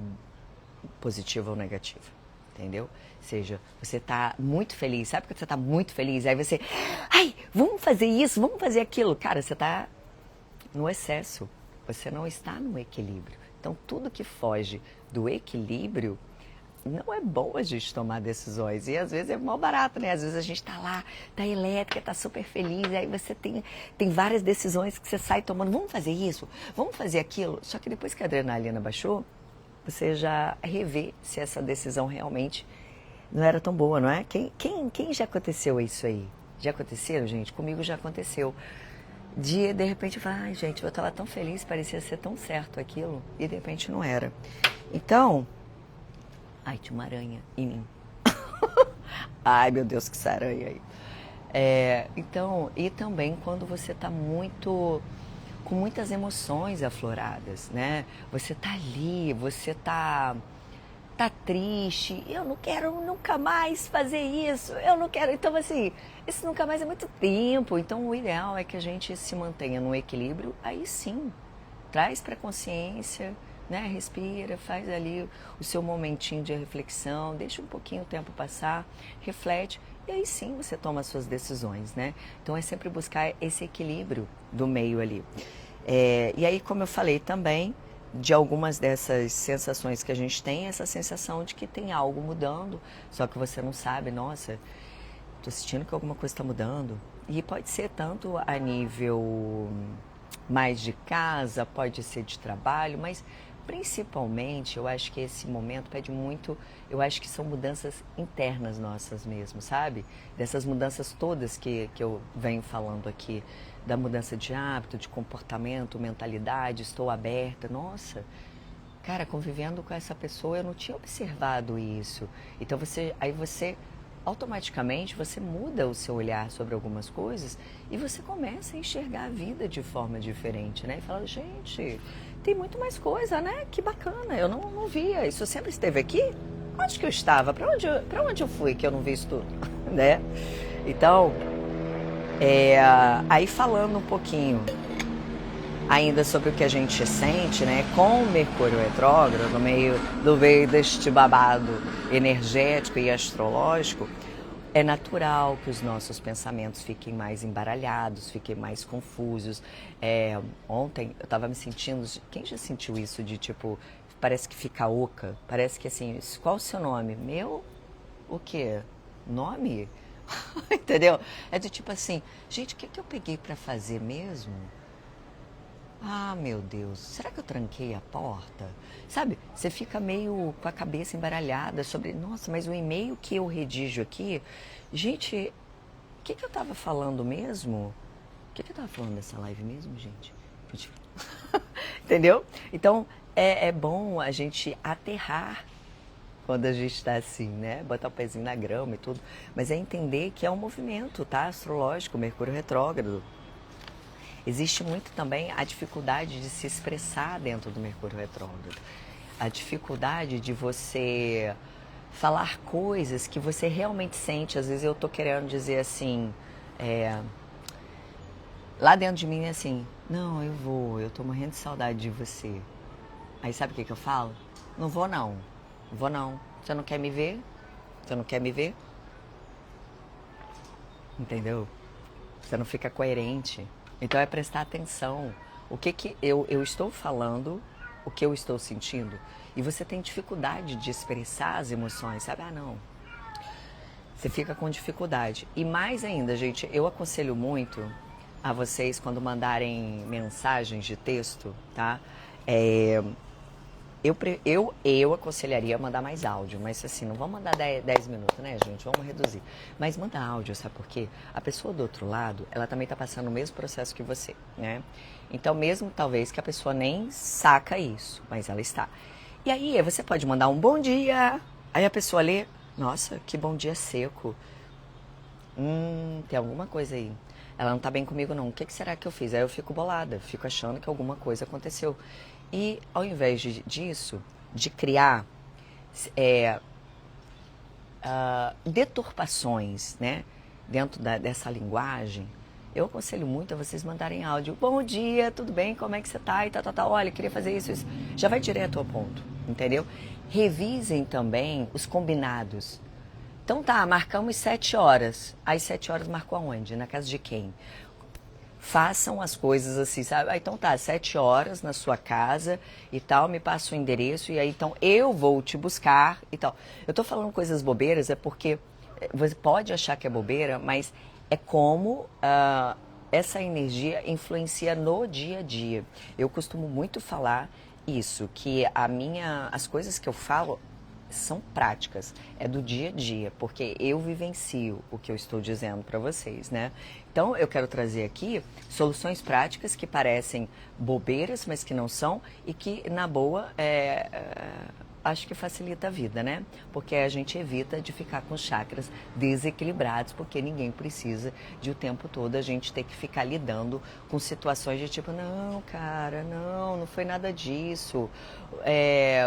Speaker 1: positiva ou negativa, entendeu? Seja, você está muito feliz, sabe quando você está muito feliz, aí você, vamos fazer isso, vamos fazer aquilo. Cara, você está no excesso, você não está no equilíbrio. Então, tudo que foge do equilíbrio, não é bom a gente tomar decisões. E às vezes é mal barato, né? Às vezes a gente tá lá, tá elétrica, tá super feliz, e aí você tem várias decisões que você sai tomando. Vamos fazer isso, vamos fazer aquilo. Só que depois que a adrenalina baixou, você já revê se essa decisão realmente não era tão boa, não é? Quem já aconteceu isso aí? Já aconteceu, gente? Comigo já aconteceu. De repente eu falo, ai gente, eu estava tão feliz, parecia ser tão certo aquilo, e de repente não era. Então, ai, tinha uma aranha em mim. Ai, meu Deus, que essa aranha aí. Então, e também quando você está muito, com muitas emoções afloradas, né? Você tá ali, você tá triste, eu não quero nunca mais fazer isso, eu não quero. Então, assim, esse nunca mais é muito tempo. Então, o ideal é que a gente se mantenha no equilíbrio, aí sim, traz para consciência, né? Respira, faz ali o seu momentinho de reflexão, deixa um pouquinho o tempo passar, reflete, e aí sim você toma as suas decisões, né? Então, é sempre buscar esse equilíbrio do meio ali. E aí, como eu falei também, de algumas dessas sensações que a gente tem, essa sensação de que tem algo mudando, só que você não sabe, nossa, tô sentindo que alguma coisa está mudando. E pode ser tanto a nível mais de casa, pode ser de trabalho, mas principalmente eu acho que esse momento pede muito, eu acho que são mudanças internas nossas mesmo, sabe? Dessas mudanças todas que eu venho falando aqui, da mudança de hábito, de comportamento, mentalidade, estou aberta, nossa, cara, convivendo com essa pessoa eu não tinha observado isso. Então aí você automaticamente você muda o seu olhar sobre algumas coisas e você começa a enxergar a vida de forma diferente, né? E fala, gente, tem muito mais coisa, né? Que bacana, eu não via. Isso sempre esteve aqui? Onde que eu estava? Para onde eu fui que eu não vi isso tudo, né? Então, aí falando um pouquinho ainda sobre o que a gente sente, né, com o Mercúrio retrógrado, no meio deste babado energético e astrológico, é natural que os nossos pensamentos fiquem mais embaralhados, fiquem mais confusos. Ontem eu estava me sentindo, quem já sentiu isso de tipo, parece que fica oca, parece que assim, qual o seu nome? Meu? O quê? Nome? Entendeu? É do tipo assim, gente, o que eu peguei para fazer mesmo? Ah, meu Deus, será que eu tranquei a porta? Sabe, você fica meio com a cabeça embaralhada sobre, nossa, mas o e-mail que eu redijo aqui, gente, o que eu tava falando mesmo? O que eu tava falando nessa live mesmo, gente? Entendeu? Então, é bom a gente aterrar quando a gente está assim, né? Botar o pezinho na grama e tudo. Mas é entender que é um movimento, tá? Astrológico, Mercúrio retrógrado. Existe muito também a dificuldade de se expressar dentro do Mercúrio retrógrado. A dificuldade de você falar coisas que você realmente sente. Às vezes eu tô querendo dizer assim, lá dentro de mim é assim, não, eu tô morrendo de saudade de você. Aí sabe o que eu falo? Não vou não, vou não. Você não quer me ver? Você não quer me ver? Entendeu? Você não fica coerente. Então é prestar atenção. O que eu estou falando, o que eu estou sentindo. E você tem dificuldade de expressar as emoções, sabe? Ah, não. Você fica com dificuldade. E mais ainda, gente, eu aconselho muito a vocês quando mandarem mensagens de texto, tá? Eu aconselharia mandar mais áudio, mas assim, não vamos mandar 10 minutos, né, gente? Vamos reduzir. Mas manda áudio, sabe por quê? A pessoa do outro lado, ela também está passando o mesmo processo que você, né? Então, mesmo talvez que a pessoa nem saca isso, mas ela está. E aí, você pode mandar um bom dia, aí a pessoa lê, nossa, que bom dia seco. Tem alguma coisa aí. Ela não tá bem comigo não, o que será que eu fiz? Aí eu fico bolada, fico achando que alguma coisa aconteceu. E ao invés disso, de criar deturpações, né, dentro dessa linguagem, eu aconselho muito a vocês mandarem áudio. Bom dia, tudo bem? Como é que você tá? E tá. Olha, queria fazer isso. Já vai direto ao ponto, entendeu? Revisem também os combinados. Então tá, marcamos 7 horas. Às 7 horas marcou aonde? Na casa de quem? Façam as coisas assim, sabe? Ah, então tá, 7 horas na sua casa e tal, me passa o endereço e aí então eu vou te buscar e tal. Eu tô falando coisas bobeiras, é porque você pode achar que é bobeira, mas é como essa energia influencia no dia a dia. Eu costumo muito falar isso, que as coisas que eu falo são práticas, é do dia a dia, porque eu vivencio o que eu estou dizendo para vocês, né? Então eu quero trazer aqui soluções práticas que parecem bobeiras, mas que não são, e que na boa acho que facilita a vida, né? Porque a gente evita de ficar com chakras desequilibrados, porque ninguém precisa de o tempo todo a gente ter que ficar lidando com situações de tipo, não, cara, não foi nada disso,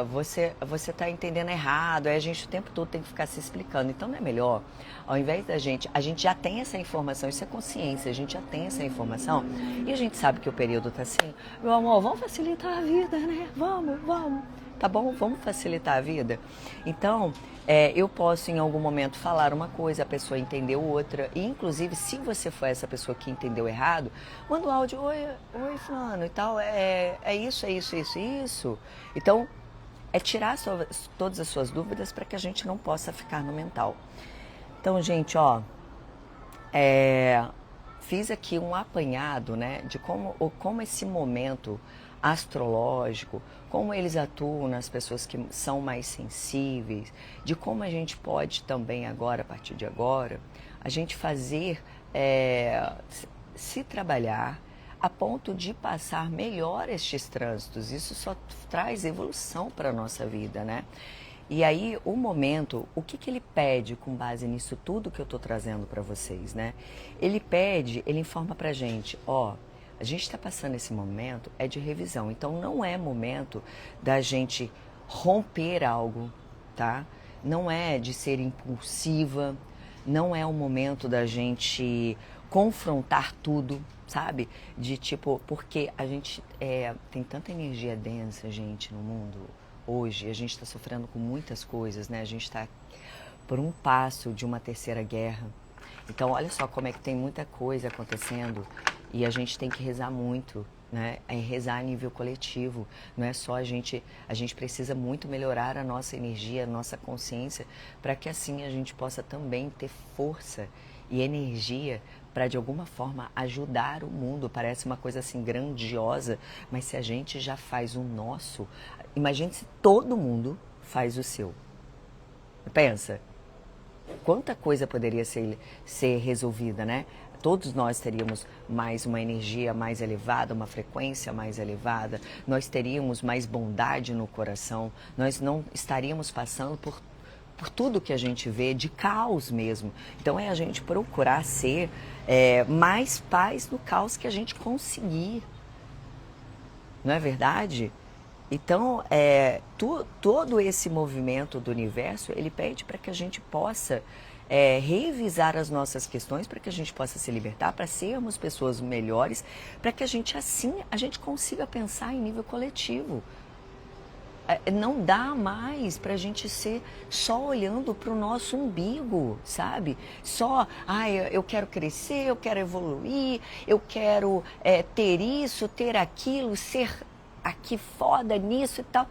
Speaker 1: você tá entendendo errado, aí a gente o tempo todo tem que ficar se explicando. Então não é melhor, ao invés da gente, a gente já tem essa informação, isso é consciência, a gente já tem essa informação, e a gente sabe que o período tá assim, meu amor, vamos facilitar a vida, né? Vamos. Tá bom? Vamos facilitar a vida? Então, eu posso em algum momento falar uma coisa, a pessoa entendeu outra. E, inclusive, se você for essa pessoa que entendeu errado, manda um áudio, oi fulano e tal, isso. Então, é tirar todas as suas dúvidas para que a gente não possa ficar no mental. Então, gente, fiz aqui um apanhado, né, de como esse momento astrológico, como eles atuam nas pessoas que são mais sensíveis, de como a gente pode também agora, a partir de agora, a gente fazer, se trabalhar a ponto de passar melhor estes trânsitos. Isso só traz evolução para a nossa vida, né? E aí, o momento, o que ele pede com base nisso tudo que eu estou trazendo para vocês, né? Ele informa pra gente, a gente está passando esse momento, é de revisão. Então, não é momento da gente romper algo, tá? Não é de ser impulsiva, não é o momento da gente confrontar tudo, sabe? De tipo, porque a gente tem tanta energia densa, gente, no mundo hoje. A gente está sofrendo com muitas coisas, né? A gente está por um passo de uma terceira guerra. Então, olha só como é que tem muita coisa acontecendo e a gente tem que rezar muito, né? É rezar a nível coletivo. Não é só a gente precisa muito melhorar a nossa energia, a nossa consciência, para que assim a gente possa também ter força e energia para de alguma forma ajudar o mundo. Parece uma coisa assim grandiosa, mas se a gente já faz o nosso, imagine se todo mundo faz o seu. Pensa, quanta coisa poderia ser resolvida, né? Todos nós teríamos mais uma energia mais elevada, uma frequência mais elevada, nós teríamos mais bondade no coração, nós não estaríamos passando por tudo que a gente vê de caos mesmo. Então é a gente procurar ser mais paz no caos que a gente conseguir. Não é verdade? Então, todo esse movimento do universo, ele pede para que a gente possa revisar as nossas questões, para que a gente possa se libertar, para sermos pessoas melhores, para que a gente consiga pensar em nível coletivo. Não dá mais para a gente ser só olhando para o nosso umbigo, sabe? Só, eu quero crescer, eu quero evoluir, eu quero ter isso, ter aquilo, ser aqui foda nisso e tal.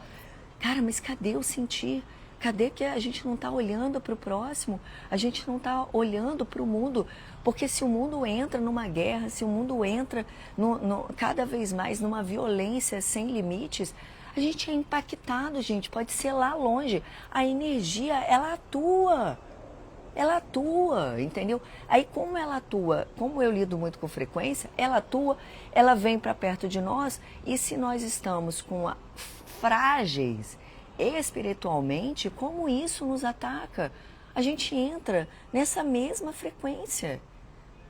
Speaker 1: Cara, mas cadê o sentir? Cadê que a gente não está olhando para o próximo? A gente não está olhando para o mundo? Porque se o mundo entra numa guerra, se o mundo entra cada vez mais numa violência sem limites, a gente é impactado, gente. Pode ser lá longe. A energia, ela atua. Ela atua, entendeu? Aí como ela atua, como eu lido muito com frequência, ela atua, ela vem para perto de nós, e se nós estamos frágeis espiritualmente, como isso nos ataca? A gente entra nessa mesma frequência.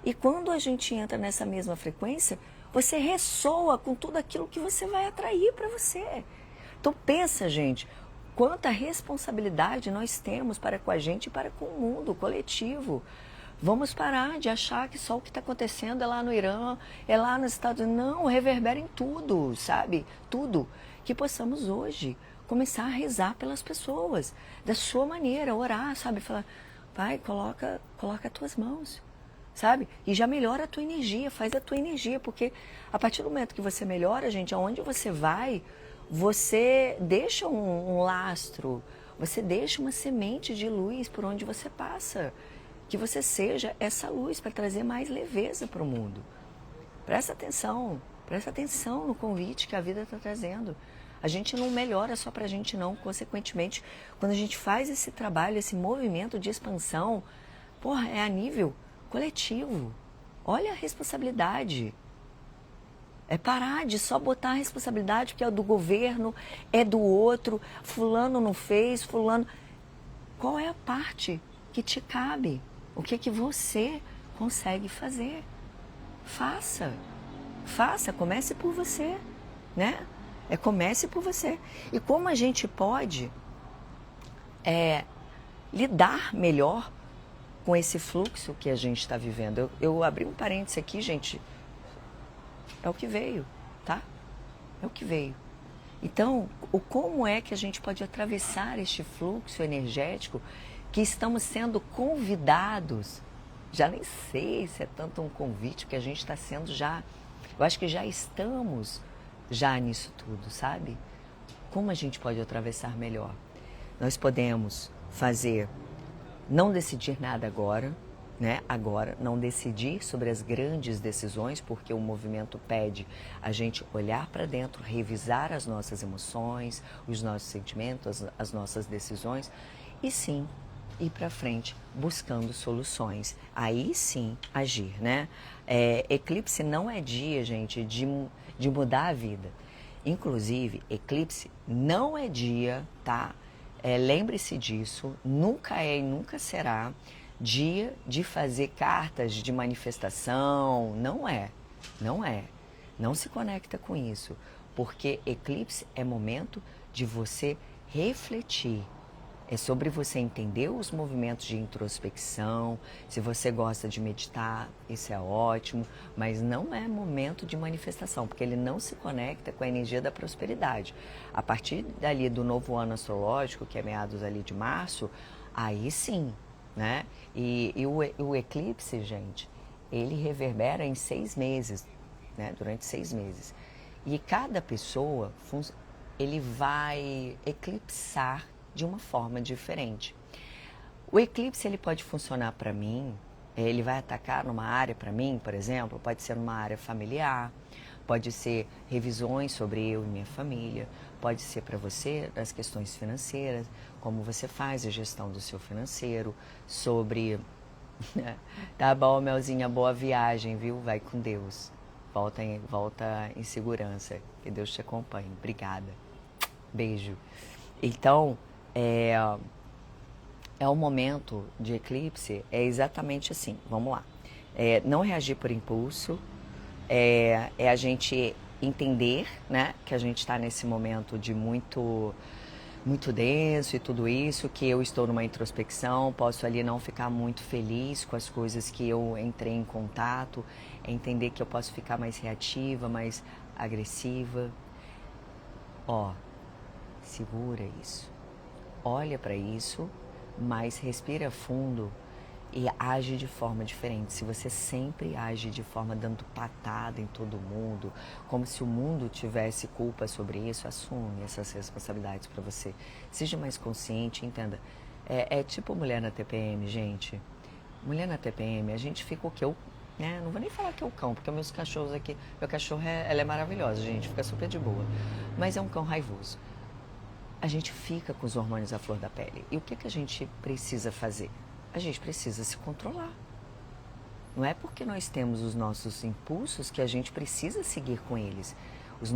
Speaker 1: E quando a gente entra nessa mesma frequência, você ressoa com tudo aquilo que você vai atrair para você. Então pensa, gente, quanta responsabilidade nós temos para com a gente e para com o mundo coletivo. Vamos parar de achar que só o que está acontecendo é lá no Irã, é lá nos Estados Unidos. Não, reverbera em tudo, sabe? Tudo. Que possamos hoje começar a rezar pelas pessoas, da sua maneira, orar, sabe? Falar, Pai, coloca as tuas mãos, sabe? E já melhora a tua energia, faz a tua energia, porque a partir do momento que você melhora, gente, aonde você vai, você deixa um lastro, você deixa uma semente de luz por onde você passa. Que você seja essa luz para trazer mais leveza para o mundo. Presta atenção no convite que a vida está trazendo. A gente não melhora só pra gente não. Consequentemente, quando a gente faz esse trabalho, esse movimento de expansão, porra, é a nível coletivo. Olha a responsabilidade. É parar de só botar a responsabilidade que é do governo, é do outro, fulano não fez, fulano... Qual é a parte que te cabe? O que você consegue fazer? Faça. Faça, comece por você, né? Comece por você. E como a gente pode lidar melhor com esse fluxo que a gente está vivendo. Eu abri um parênteses aqui, gente. É o que veio, tá? É o que veio. Então, como é que a gente pode atravessar este fluxo energético que estamos sendo convidados? Já nem sei se é tanto um convite, que a gente está sendo já... Eu acho que já estamos já nisso tudo, sabe? Como a gente pode atravessar melhor? Nós podemos fazer, não decidir nada agora, né? Agora, não decidir sobre as grandes decisões, porque o movimento pede a gente olhar para dentro, revisar as nossas emoções, os nossos sentimentos, as nossas decisões, e sim, ir para frente, buscando soluções. Aí sim, agir, né? Eclipse não é dia, gente, de mudar a vida. Inclusive, eclipse não é dia, tá? Lembre-se disso, nunca é e nunca será dia de fazer cartas de manifestação, não é. Não se conecta com isso, porque eclipse é momento de você refletir. É sobre você entender os movimentos de introspecção. Se você gosta de meditar, isso é ótimo, mas não é momento de manifestação, porque ele não se conecta com a energia da prosperidade. A partir dali do novo ano astrológico, que é meados ali de março, aí sim, né? E o eclipse, gente, ele reverbera em 6 meses, né? Durante 6 meses. E cada pessoa, ele vai eclipsar de uma forma diferente. O eclipse, ele pode funcionar para mim, ele vai atacar numa área para mim, por exemplo, pode ser numa área familiar, pode ser revisões sobre eu e minha família, pode ser para você das questões financeiras, como você faz a gestão do seu financeiro, sobre... Tá bom, Melzinha, boa viagem, viu? Vai com Deus. Volta em segurança. Que Deus te acompanhe. Obrigada. Beijo. Então, o momento de eclipse é exatamente assim. Vamos lá. Não reagir por impulso. É a gente entender, né, que a gente está nesse momento de muito denso e tudo isso, que eu estou numa introspecção, posso ali não ficar muito feliz com as coisas que eu entrei em contato, entender que eu posso ficar mais reativa, mais agressiva. Segura isso, olha para isso, mas respira fundo e age de forma diferente. Se você sempre age de forma dando patada em todo mundo, como se o mundo tivesse culpa sobre isso, assume essas responsabilidades para você. Seja mais consciente, entenda. É tipo mulher na TPM, gente. Mulher na TPM, a gente fica o quê? Não vou nem falar que é o cão, porque meus cachorros aqui... Meu cachorro, ela é maravilhosa, gente, fica super de boa. Mas é um cão raivoso. A gente fica com os hormônios à flor da pele. E o que a gente precisa fazer? A gente precisa se controlar. Não é porque nós temos os nossos impulsos que a gente precisa seguir com eles. As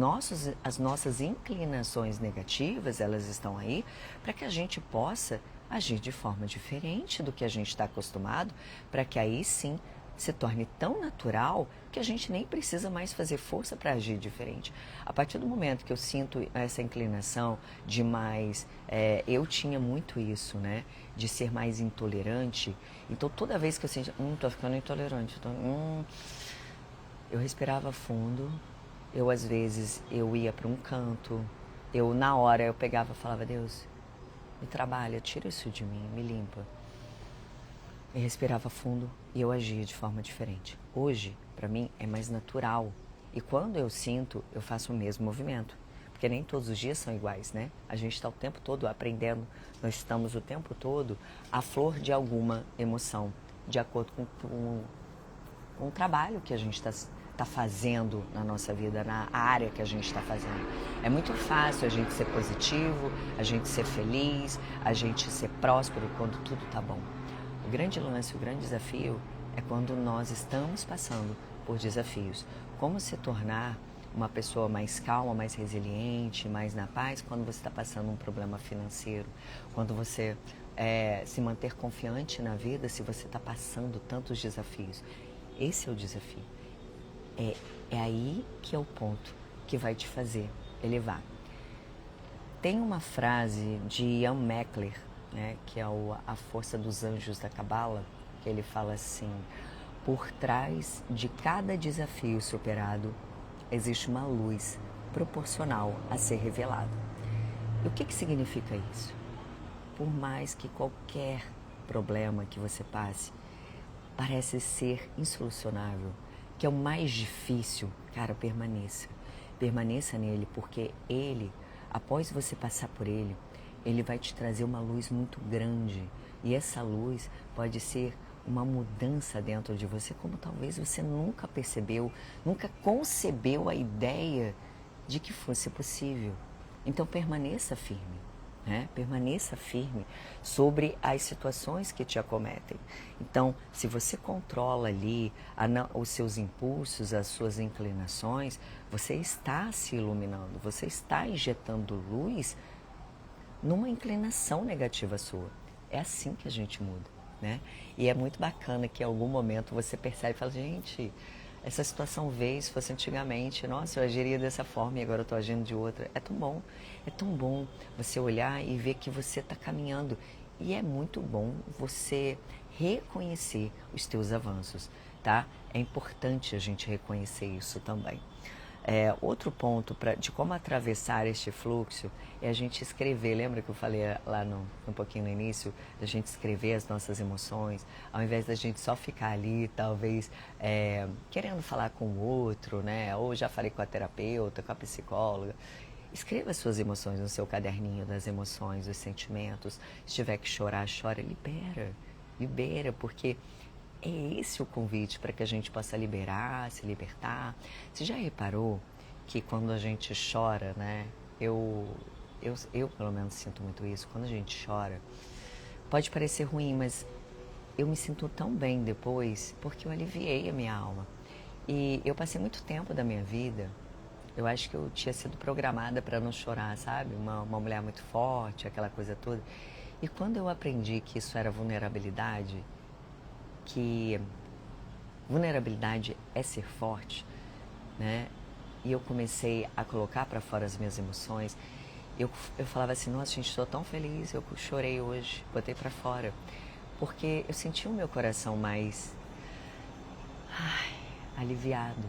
Speaker 1: nossas inclinações negativas, elas estão aí para que a gente possa agir de forma diferente do que a gente está acostumado, para que aí sim se torne tão natural que a gente nem precisa mais fazer força para agir diferente. A partir do momento que eu sinto essa inclinação de mais... eu tinha muito isso, né? De ser mais intolerante. Então, toda vez que eu sentia... tô ficando intolerante. Eu respirava fundo. Às vezes, eu ia para um canto. Na hora, eu pegava e falava, Deus, me trabalha, tira isso de mim, me limpa. Eu respirava fundo e eu agia de forma diferente. Hoje, para mim, é mais natural. E quando eu sinto, eu faço o mesmo movimento. Porque nem todos os dias são iguais, né? A gente está o tempo todo aprendendo, nós estamos o tempo todo à flor de alguma emoção, de acordo com o trabalho que a gente está tá fazendo na nossa vida, na área que a gente está fazendo. É muito fácil a gente ser positivo, a gente ser feliz, a gente ser próspero quando tudo tá bom. O grande lance, o grande desafio é quando nós estamos passando por desafios. Como se tornar uma pessoa mais calma, mais resiliente, mais na paz quando você está passando um problema financeiro, quando você se manter confiante na vida se você está passando tantos desafios. Esse é o desafio. É aí que é o ponto que vai te fazer elevar. Tem uma frase de Ian Meckler, né, que é A Força dos Anjos da Cabala, que ele fala assim: por trás de cada desafio superado existe uma luz proporcional a ser revelada. E o que significa isso? Por mais que qualquer problema que você passe parece ser insolucionável, que é o mais difícil, cara, permaneça. Permaneça nele, porque ele, após você passar por ele, ele vai te trazer uma luz muito grande. E essa luz pode ser uma mudança dentro de você, como talvez você nunca percebeu, nunca concebeu a ideia de que fosse possível. Então permaneça firme. Permaneça firme sobre as situações que te acometem. Então, se você controla ali os seus impulsos, as suas inclinações, você está se iluminando, você está injetando luz numa inclinação negativa sua. É assim que a gente muda, né? E é muito bacana que em algum momento você percebe e fala, gente, essa situação veio, se fosse antigamente, nossa, eu agiria dessa forma e agora eu estou agindo de outra. É tão bom você olhar e ver que você está caminhando. E é muito bom você reconhecer os teus avanços, tá? É importante a gente reconhecer isso também. Outro ponto de como atravessar este fluxo é a gente escrever. Lembra que eu falei lá um pouquinho no início, da gente escrever as nossas emoções, ao invés da gente só ficar ali, talvez, querendo falar com o outro, né? Ou já falei com a terapeuta, com a psicóloga. Escreva as suas emoções no seu caderninho das emoções, dos sentimentos. Se tiver que chorar, chora, libera, porque é esse o convite para que a gente possa liberar, se libertar. Você já reparou que quando a gente chora, né? Eu pelo menos sinto muito isso. Quando a gente chora, pode parecer ruim, mas eu me sinto tão bem depois porque eu aliviei a minha alma. E eu passei muito tempo da minha vida, eu acho que eu tinha sido programada para não chorar, sabe? Uma mulher muito forte, aquela coisa toda. E quando eu aprendi que isso era vulnerabilidade, que vulnerabilidade é ser forte, né? E eu comecei a colocar para fora as minhas emoções. Eu falava assim, nossa, gente, estou tão feliz, eu chorei hoje, botei para fora. Porque eu senti o meu coração mais aliviado.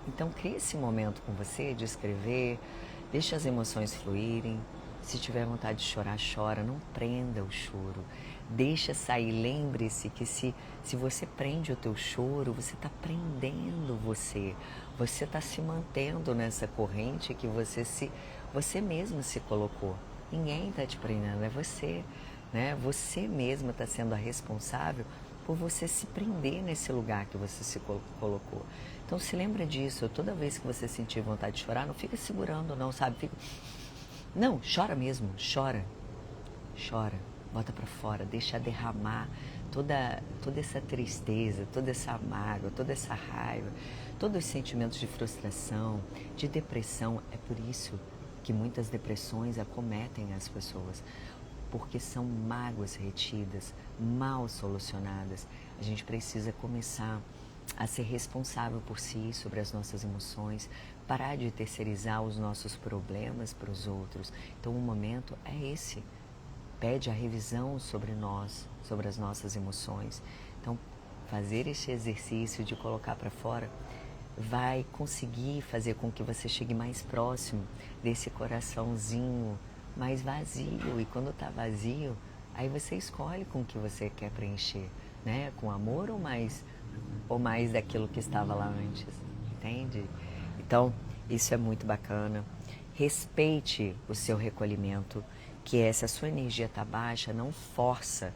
Speaker 1: Então, crie esse momento com você de escrever, deixe as emoções fluírem. Se tiver vontade de chorar, chora, não prenda o choro. Deixa sair, lembre-se que se você prende o teu choro, você está prendendo você. Você está se mantendo nessa corrente que você mesmo se colocou. Ninguém está te prendendo, é você, né? Você mesma está sendo a responsável por você se prender nesse lugar que você se colocou. Então se lembra disso, toda vez que você sentir vontade de chorar, não fica segurando não, sabe? Não, chora mesmo, chora, bota pra fora, deixa derramar toda essa tristeza, toda essa mágoa, toda essa raiva, todos os sentimentos de frustração, de depressão. É por isso que muitas depressões acometem as pessoas, porque são mágoas retidas, mal solucionadas. A gente precisa começar a ser responsável por si, sobre as nossas emoções, parar de terceirizar os nossos problemas para os outros. Então o momento é esse, pede a revisão sobre nós, sobre as nossas emoções. Então fazer esse exercício de colocar para fora vai conseguir fazer com que você chegue mais próximo desse coraçãozinho mais vazio. E quando está vazio, aí você escolhe com o que você quer preencher, né? Com amor ou mais daquilo que estava lá antes, entende? Então, isso é muito bacana. Respeite o seu recolhimento, que se a sua energia está baixa, não força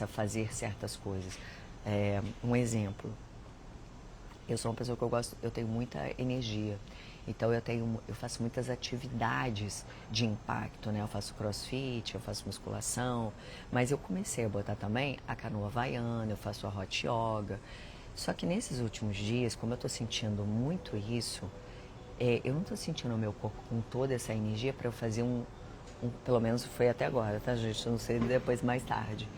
Speaker 1: a fazer certas coisas. Um exemplo, Eu sou uma pessoa que eu tenho muita energia. Então eu faço muitas atividades de impacto, né? Eu faço crossfit, eu faço musculação, mas eu comecei a botar também a canoa havaiana, eu faço a hot yoga. Só que nesses últimos dias, como eu tô sentindo muito isso, eu não tô sentindo o meu corpo com toda essa energia para eu fazer pelo menos foi até agora, tá, gente? Eu não sei depois mais tarde.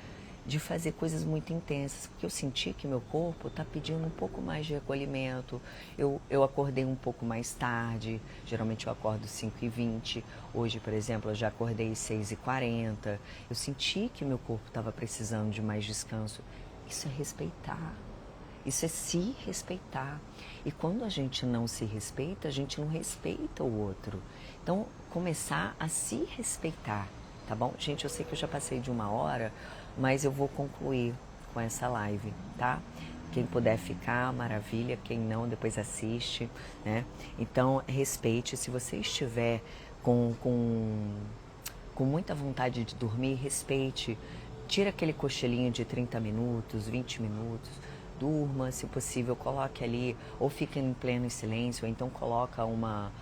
Speaker 1: De fazer coisas muito intensas, porque eu senti que meu corpo está pedindo um pouco mais de recolhimento. Eu acordei um pouco mais tarde, geralmente eu acordo 5h20. Hoje, por exemplo, eu já acordei 6h40. Eu senti que meu corpo estava precisando de mais descanso. Isso é respeitar. Isso é se respeitar. E quando a gente não se respeita, a gente não respeita o outro. Então, começar a se respeitar, tá bom? Gente, eu sei que eu já passei de 1 hora, mas eu vou concluir com essa live, tá? Quem puder ficar, maravilha. Quem não, depois assiste, né? Então, respeite. Se você estiver com muita vontade de dormir, respeite. Tira aquele cochilinho de 30 minutos, 20 minutos. Durma, se possível, coloque ali, ou fique em pleno silêncio, ou então coloca uma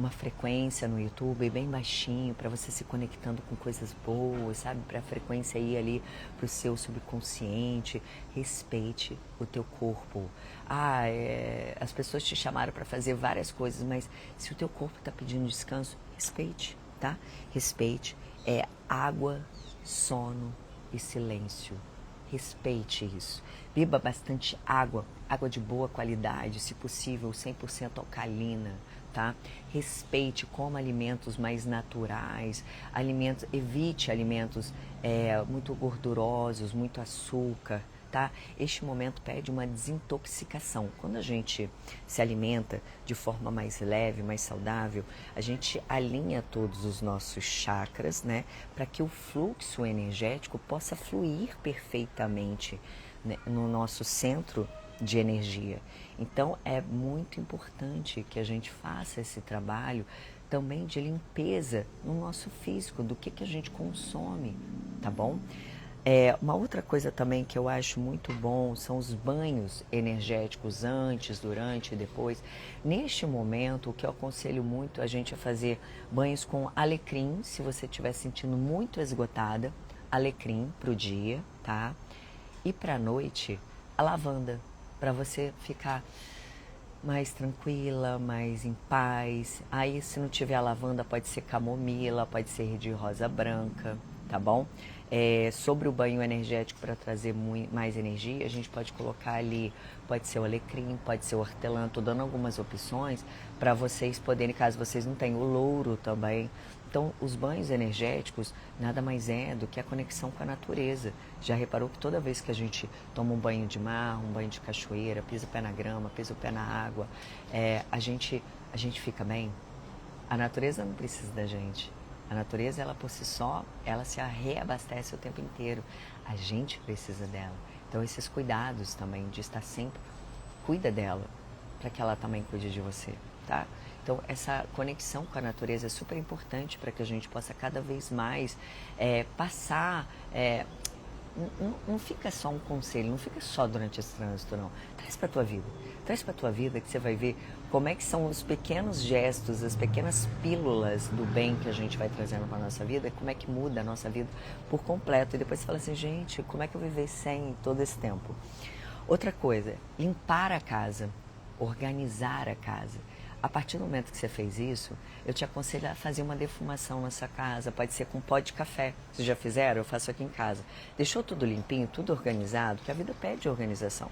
Speaker 1: frequência no YouTube bem baixinho, para você se conectando com coisas boas, sabe? Para a frequência ir ali para o seu subconsciente. Respeite o teu corpo. As pessoas te chamaram para fazer várias coisas, mas se o teu corpo está pedindo descanso, respeite, tá? Respeite. É água, sono e silêncio. Respeite isso. Beba bastante água, água de boa qualidade, se possível 100% alcalina, tá? Respeite, coma alimentos mais naturais, evite alimentos muito gordurosos, muito açúcar, tá? Este momento pede uma desintoxicação. Quando a gente se alimenta de forma mais leve, mais saudável, a gente alinha todos os nossos chakras, né? Para que o fluxo energético possa fluir perfeitamente, né, no nosso centro de energia. Então é muito importante que a gente faça esse trabalho também de limpeza no nosso físico, do que a gente consome, tá bom? Uma outra coisa também que eu acho muito bom são os banhos energéticos antes, durante e depois. Neste momento, o que eu aconselho muito a gente é fazer banhos com alecrim, se você estiver sentindo muito esgotada, alecrim para o dia, tá? E para a noite, a lavanda, para você ficar mais tranquila, mais em paz. Aí, se não tiver a lavanda, pode ser camomila, pode ser de rosa branca, tá bom? Sobre o banho energético para trazer mais energia, a gente pode colocar ali, pode ser o alecrim, pode ser o hortelã. Estou dando algumas opções para vocês poderem, caso vocês não tenham, o louro também. Então, os banhos energéticos nada mais é do que a conexão com a natureza. Já reparou que toda vez que a gente toma um banho de mar, um banho de cachoeira, pisa o pé na grama, pisa o pé na água, a gente fica bem? A natureza não precisa da gente. A natureza, ela por si só, ela se reabastece o tempo inteiro. A gente precisa dela. Então, esses cuidados também, de estar sempre, cuida dela, para que ela também cuide de você, tá? Então, essa conexão com a natureza é super importante para que a gente possa cada vez mais passar... não fica só um conselho, não fica só durante esse trânsito, não. Traz para a tua vida. Traz para a tua vida que você vai ver como é que são os pequenos gestos, as pequenas pílulas do bem que a gente vai trazendo para a nossa vida, como é que muda a nossa vida por completo. E depois você fala assim, gente, como é que eu vivi sem todo esse tempo? Outra coisa, limpar a casa, organizar a casa. A partir do momento que você fez isso, eu te aconselho a fazer uma defumação na sua casa. Pode ser com pó de café. Vocês já fizeram? Eu faço aqui em casa. Deixou tudo limpinho, tudo organizado, que a vida pede organização.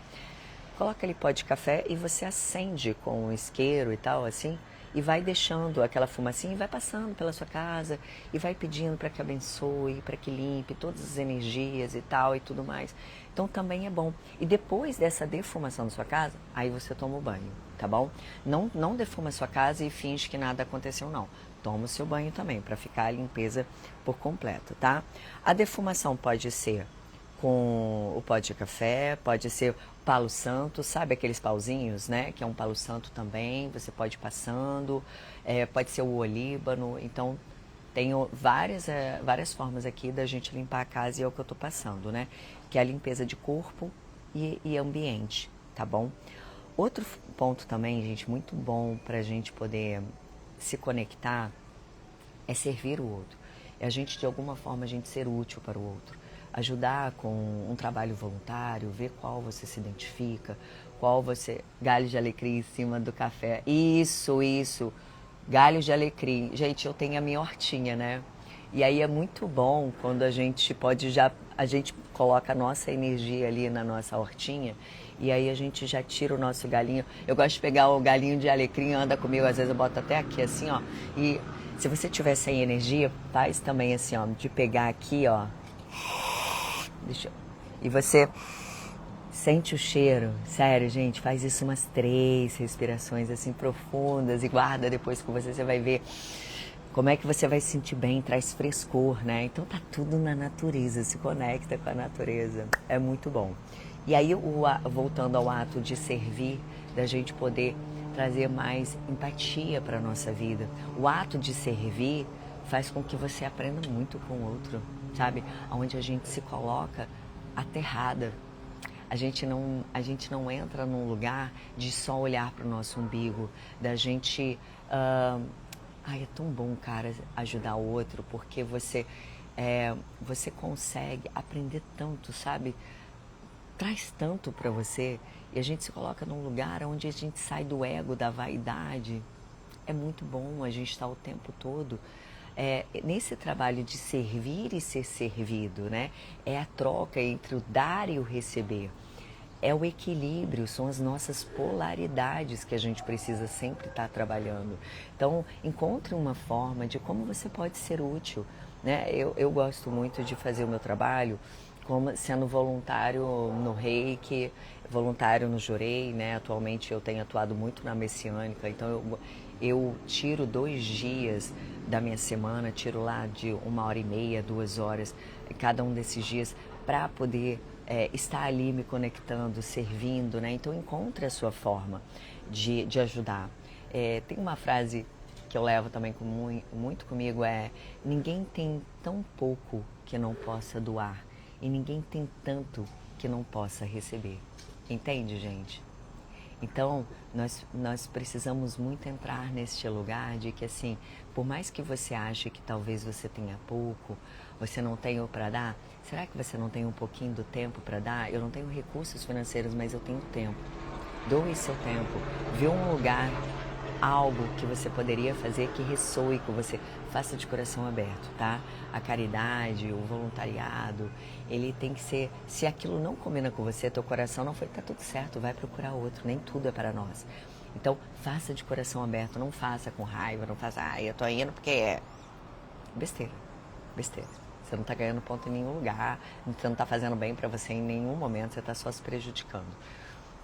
Speaker 1: Coloca ali pó de café e você acende com um isqueiro e tal, assim, e vai deixando aquela fumacinha e vai passando pela sua casa e vai pedindo para que abençoe, para que limpe todas as energias e tal e tudo mais. Então também é bom. E depois dessa defumação da sua casa, aí você toma o banho, tá bom? Não defuma a sua casa e finge que nada aconteceu, não. Toma o seu banho também, para ficar a limpeza por completo, tá? A defumação pode ser com o pó de café, pode ser palo santo, sabe aqueles pauzinhos, né? Que é um palo santo também, você pode ir passando, pode ser o olíbano. Então, tenho várias formas aqui da gente limpar a casa e é o que eu tô passando, né? Que é a limpeza de corpo e ambiente, tá bom? Outro ponto também, gente, muito bom para a gente poder se conectar é servir o outro. É a gente, de alguma forma, a gente ser útil para o outro. Ajudar com um trabalho voluntário, ver qual você se identifica, qual você... Galhos de alecrim em cima do café. Isso. Galhos de alecrim. Gente, eu tenho a minha hortinha, né? E aí é muito bom quando a gente pode já... A gente coloca a nossa energia ali na nossa hortinha e aí a gente já tira o nosso galinho. Eu gosto de pegar o galinho de alecrim, anda comigo, às vezes eu boto até aqui assim, ó. E se você tiver sem energia, faz também assim, ó, de pegar aqui, ó. E você sente o cheiro. Sério, gente, faz isso umas 3 respirações assim profundas e guarda depois com você, você vai ver como é que você vai se sentir bem, traz frescor, né? Então tá tudo na natureza, se conecta com a natureza. É muito bom. E aí, voltando ao ato de servir, da gente poder trazer mais empatia para a nossa vida. O ato de servir faz com que você aprenda muito com o outro, sabe? Onde a gente se coloca aterrada. A gente não entra num lugar de só olhar para o nosso umbigo, da gente... Ai, é tão bom, cara, ajudar o outro, porque você consegue aprender tanto, sabe? Traz tanto para você e a gente se coloca num lugar onde a gente sai do ego, da vaidade. É muito bom a gente estar o tempo todo nesse trabalho de servir e ser servido, né? É a troca entre o dar e o receber. É o equilíbrio, são as nossas polaridades que a gente precisa sempre estar trabalhando. Então, encontre uma forma de como você pode ser útil, né? Eu gosto muito de fazer o meu trabalho como sendo voluntário no Reiki, voluntário no Jorei, né? Atualmente eu tenho atuado muito na messiânica, então eu tiro 2 dias da minha semana, tiro lá de 1h30, 2 horas, cada um desses dias, para poder estar ali me conectando, servindo, né? Então encontre a sua forma de ajudar. Tem uma frase que eu levo também muito comigo, ninguém tem tão pouco que não possa doar e ninguém tem tanto que não possa receber. Entende, gente? Então, nós precisamos muito entrar neste lugar de que, assim, por mais que você ache que talvez você tenha pouco, você não tenha para dar, será que você não tem um pouquinho do tempo para dar? Eu não tenho recursos financeiros, mas eu tenho tempo. Doe seu tempo. Vê um lugar, algo que você poderia fazer que ressoe com você. Faça de coração aberto, tá? A caridade, o voluntariado, ele tem que ser... Se aquilo não combina com você, teu coração não foi, tá tudo certo, vai procurar outro. Nem tudo é para nós. Então, faça de coração aberto, não faça com raiva, não faça, eu tô indo porque é... Besteira. Você não tá ganhando ponto em nenhum lugar, você não tá fazendo bem para você em nenhum momento, você tá só se prejudicando.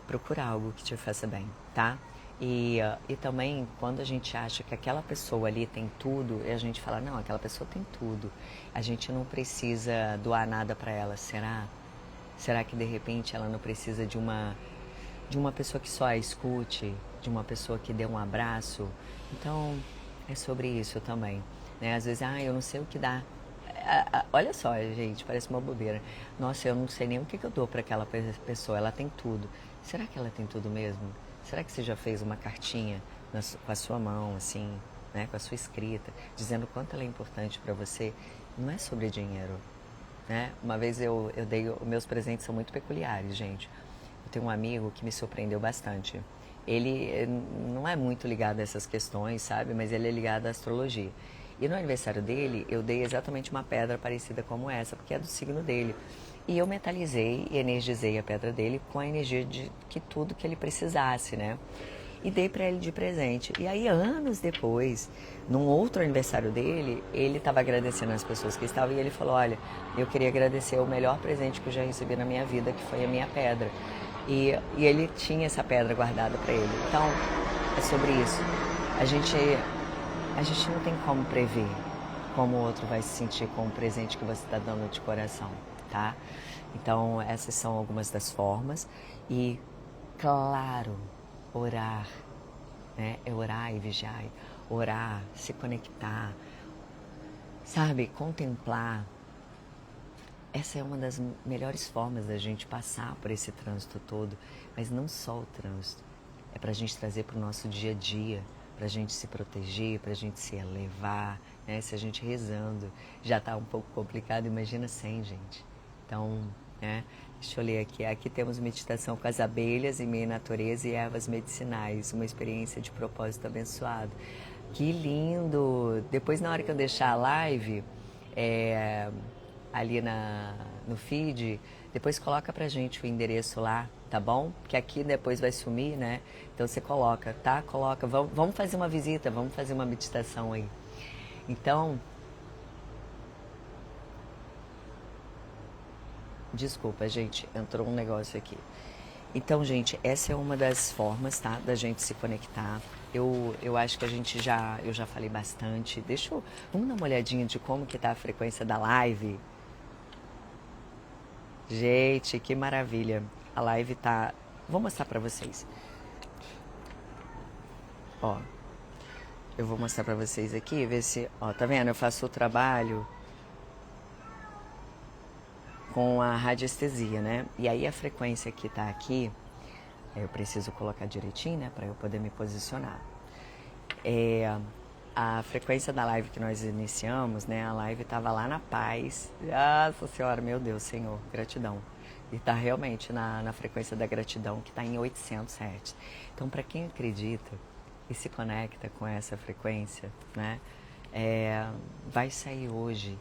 Speaker 1: Procura algo que te faça bem, tá? E também, quando a gente acha que aquela pessoa ali tem tudo, e a gente fala, não, aquela pessoa tem tudo, a gente não precisa doar nada para ela, será? Será que, de repente, ela não precisa de uma pessoa que só a escute, de uma pessoa que dê um abraço? Então, é sobre isso também, né? Às vezes, eu não sei o que dá. Olha só, gente, parece uma bobeira. Nossa, eu não sei nem o que eu dou para aquela pessoa, ela tem tudo. Será que ela tem tudo mesmo? Será que você já fez uma cartinha com a sua mão, assim, né, com a sua escrita, dizendo quanto ela é importante para você? Não é sobre dinheiro, né? Uma vez eu dei, meus presentes são muito peculiares, gente. Eu tenho um amigo que me surpreendeu bastante. Ele não é muito ligado a essas questões, sabe? Mas ele é ligado à astrologia. E no aniversário dele, eu dei exatamente uma pedra parecida como essa, porque é do signo dele. E eu metalizei e energizei a pedra dele com a energia de que tudo que ele precisasse, né? E dei para ele de presente. E aí, anos depois, num outro aniversário dele, ele estava agradecendo as pessoas que estavam e ele falou, olha, eu queria agradecer o melhor presente que eu já recebi na minha vida, que foi a minha pedra. E ele tinha essa pedra guardada para ele. Então, é sobre isso. A gente não tem como prever como o outro vai se sentir com o presente que você está dando de coração, tá? Então, essas são algumas das formas. E, claro, orar, né? É orar e vigiar. Orar, se conectar, sabe? Contemplar. Essa é uma das melhores formas da gente passar por esse trânsito todo. Mas não só o trânsito. é para a gente trazer para o nosso dia a dia, para a gente se proteger, para a gente se elevar, né? Se a gente rezando já está um pouco complicado, imagina sem, gente. Então, né? Deixa eu ler aqui. Aqui temos meditação com as abelhas em meio à natureza e ervas medicinais, uma experiência de propósito abençoado. Que lindo! Depois, na hora que eu deixar a live, ali no feed, depois coloca pra gente o endereço lá, tá bom? Que aqui depois vai sumir, né? Então você coloca, tá? Coloca, vamos fazer uma visita, vamos fazer uma meditação aí. Então, desculpa, gente, entrou um negócio aqui. Então, gente, essa é uma das formas, tá? Da gente se conectar. Eu acho que eu já falei bastante. Vamos dar uma olhadinha de como que tá a frequência da live. Gente, que maravilha. A live tá... Vou mostrar pra vocês. Ó, eu vou mostrar pra vocês aqui, ver se... Ó, tá vendo? Eu faço o trabalho com a radiestesia, né? E aí a frequência que tá aqui, eu preciso colocar direitinho, né? Pra eu poder me posicionar. A frequência da live que nós iniciamos, né? A live tava lá na paz. Nossa Senhora, meu Deus, Senhor, gratidão. E tá realmente na frequência da gratidão, que tá em 800 Hz. Então, para quem acredita e se conecta com essa frequência, né? Vai sair hoje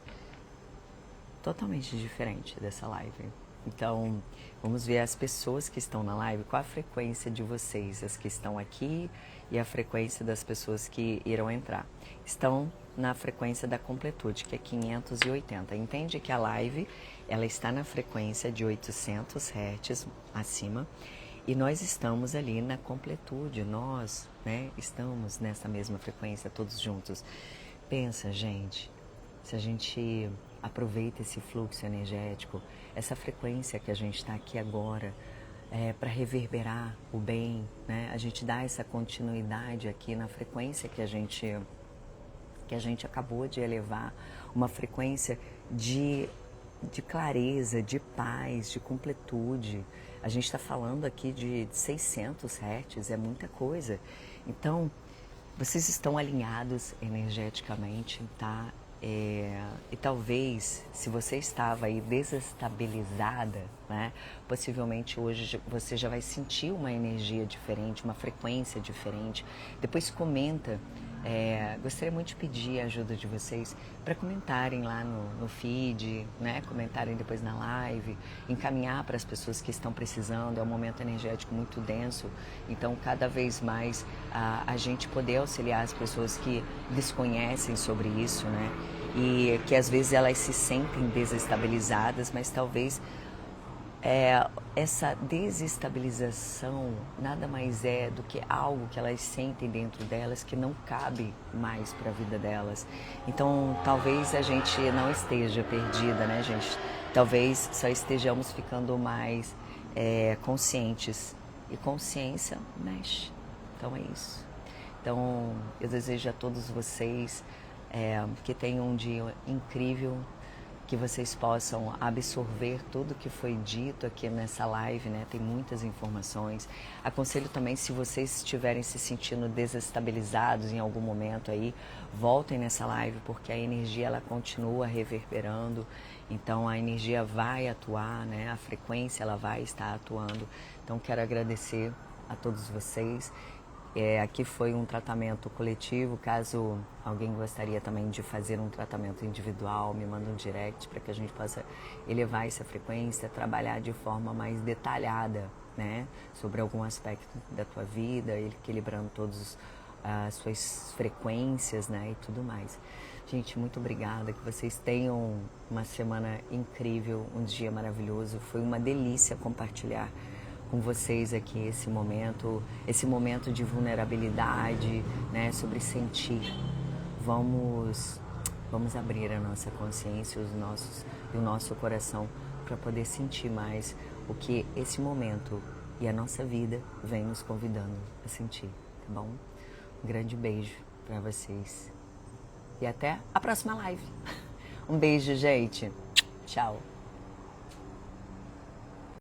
Speaker 1: totalmente diferente dessa live. Então, vamos ver as pessoas que estão na live, qual a frequência de vocês, as que estão aqui e a frequência das pessoas que irão entrar. Estão na frequência da completude, que é 580. Entende que a live, ela está na frequência de 800 Hz acima e nós estamos ali na completude, nós, né, estamos nessa mesma frequência todos juntos. Pensa, gente, se a gente aproveita esse fluxo energético, essa frequência que a gente está aqui agora, para reverberar o bem, né? A gente dá essa continuidade aqui na frequência que a gente acabou de elevar, uma frequência de clareza, de paz, de completude. A gente está falando aqui de 600 Hz, é muita coisa. Então, vocês estão alinhados energeticamente, tá? E talvez, se você estava aí desestabilizada, né, possivelmente hoje você já vai sentir uma energia diferente, uma frequência diferente. Depois comenta. Gostaria muito de pedir a ajuda de vocês para comentarem lá no feed, né? Comentarem depois na live, encaminhar para as pessoas que estão precisando. É um momento energético muito denso, então cada vez mais a gente poder auxiliar as pessoas que desconhecem sobre isso, né? E que às vezes elas se sentem desestabilizadas, mas talvez essa desestabilização nada mais é do que algo que elas sentem dentro delas que não cabe mais para a vida delas. Então, talvez a gente não esteja perdida, né, gente? Talvez só estejamos ficando mais conscientes. E consciência mexe. Então, é isso. Então, eu desejo a todos vocês que tenham um dia incrível, que vocês possam absorver tudo que foi dito aqui nessa live, né? Tem muitas informações. Aconselho também, se vocês estiverem se sentindo desestabilizados em algum momento aí, voltem nessa live, porque a energia ela continua reverberando. Então a energia vai atuar, né? A frequência ela vai estar atuando. Então quero agradecer a todos vocês. Aqui foi um tratamento coletivo. Caso alguém gostaria também de fazer um tratamento individual, me manda um direct para que a gente possa elevar essa frequência, trabalhar de forma mais detalhada, né, sobre algum aspecto da tua vida, equilibrando todas as suas frequências, né, e tudo mais. Gente, muito obrigada, que vocês tenham uma semana incrível, um dia maravilhoso. Foi uma delícia compartilhar com vocês aqui esse momento de vulnerabilidade, né, sobre sentir. Vamos abrir a nossa consciência, o nosso coração para poder sentir mais o que esse momento e a nossa vida vem nos convidando a sentir, tá bom? Um grande beijo para vocês e até a próxima live. Um beijo, gente. Tchau.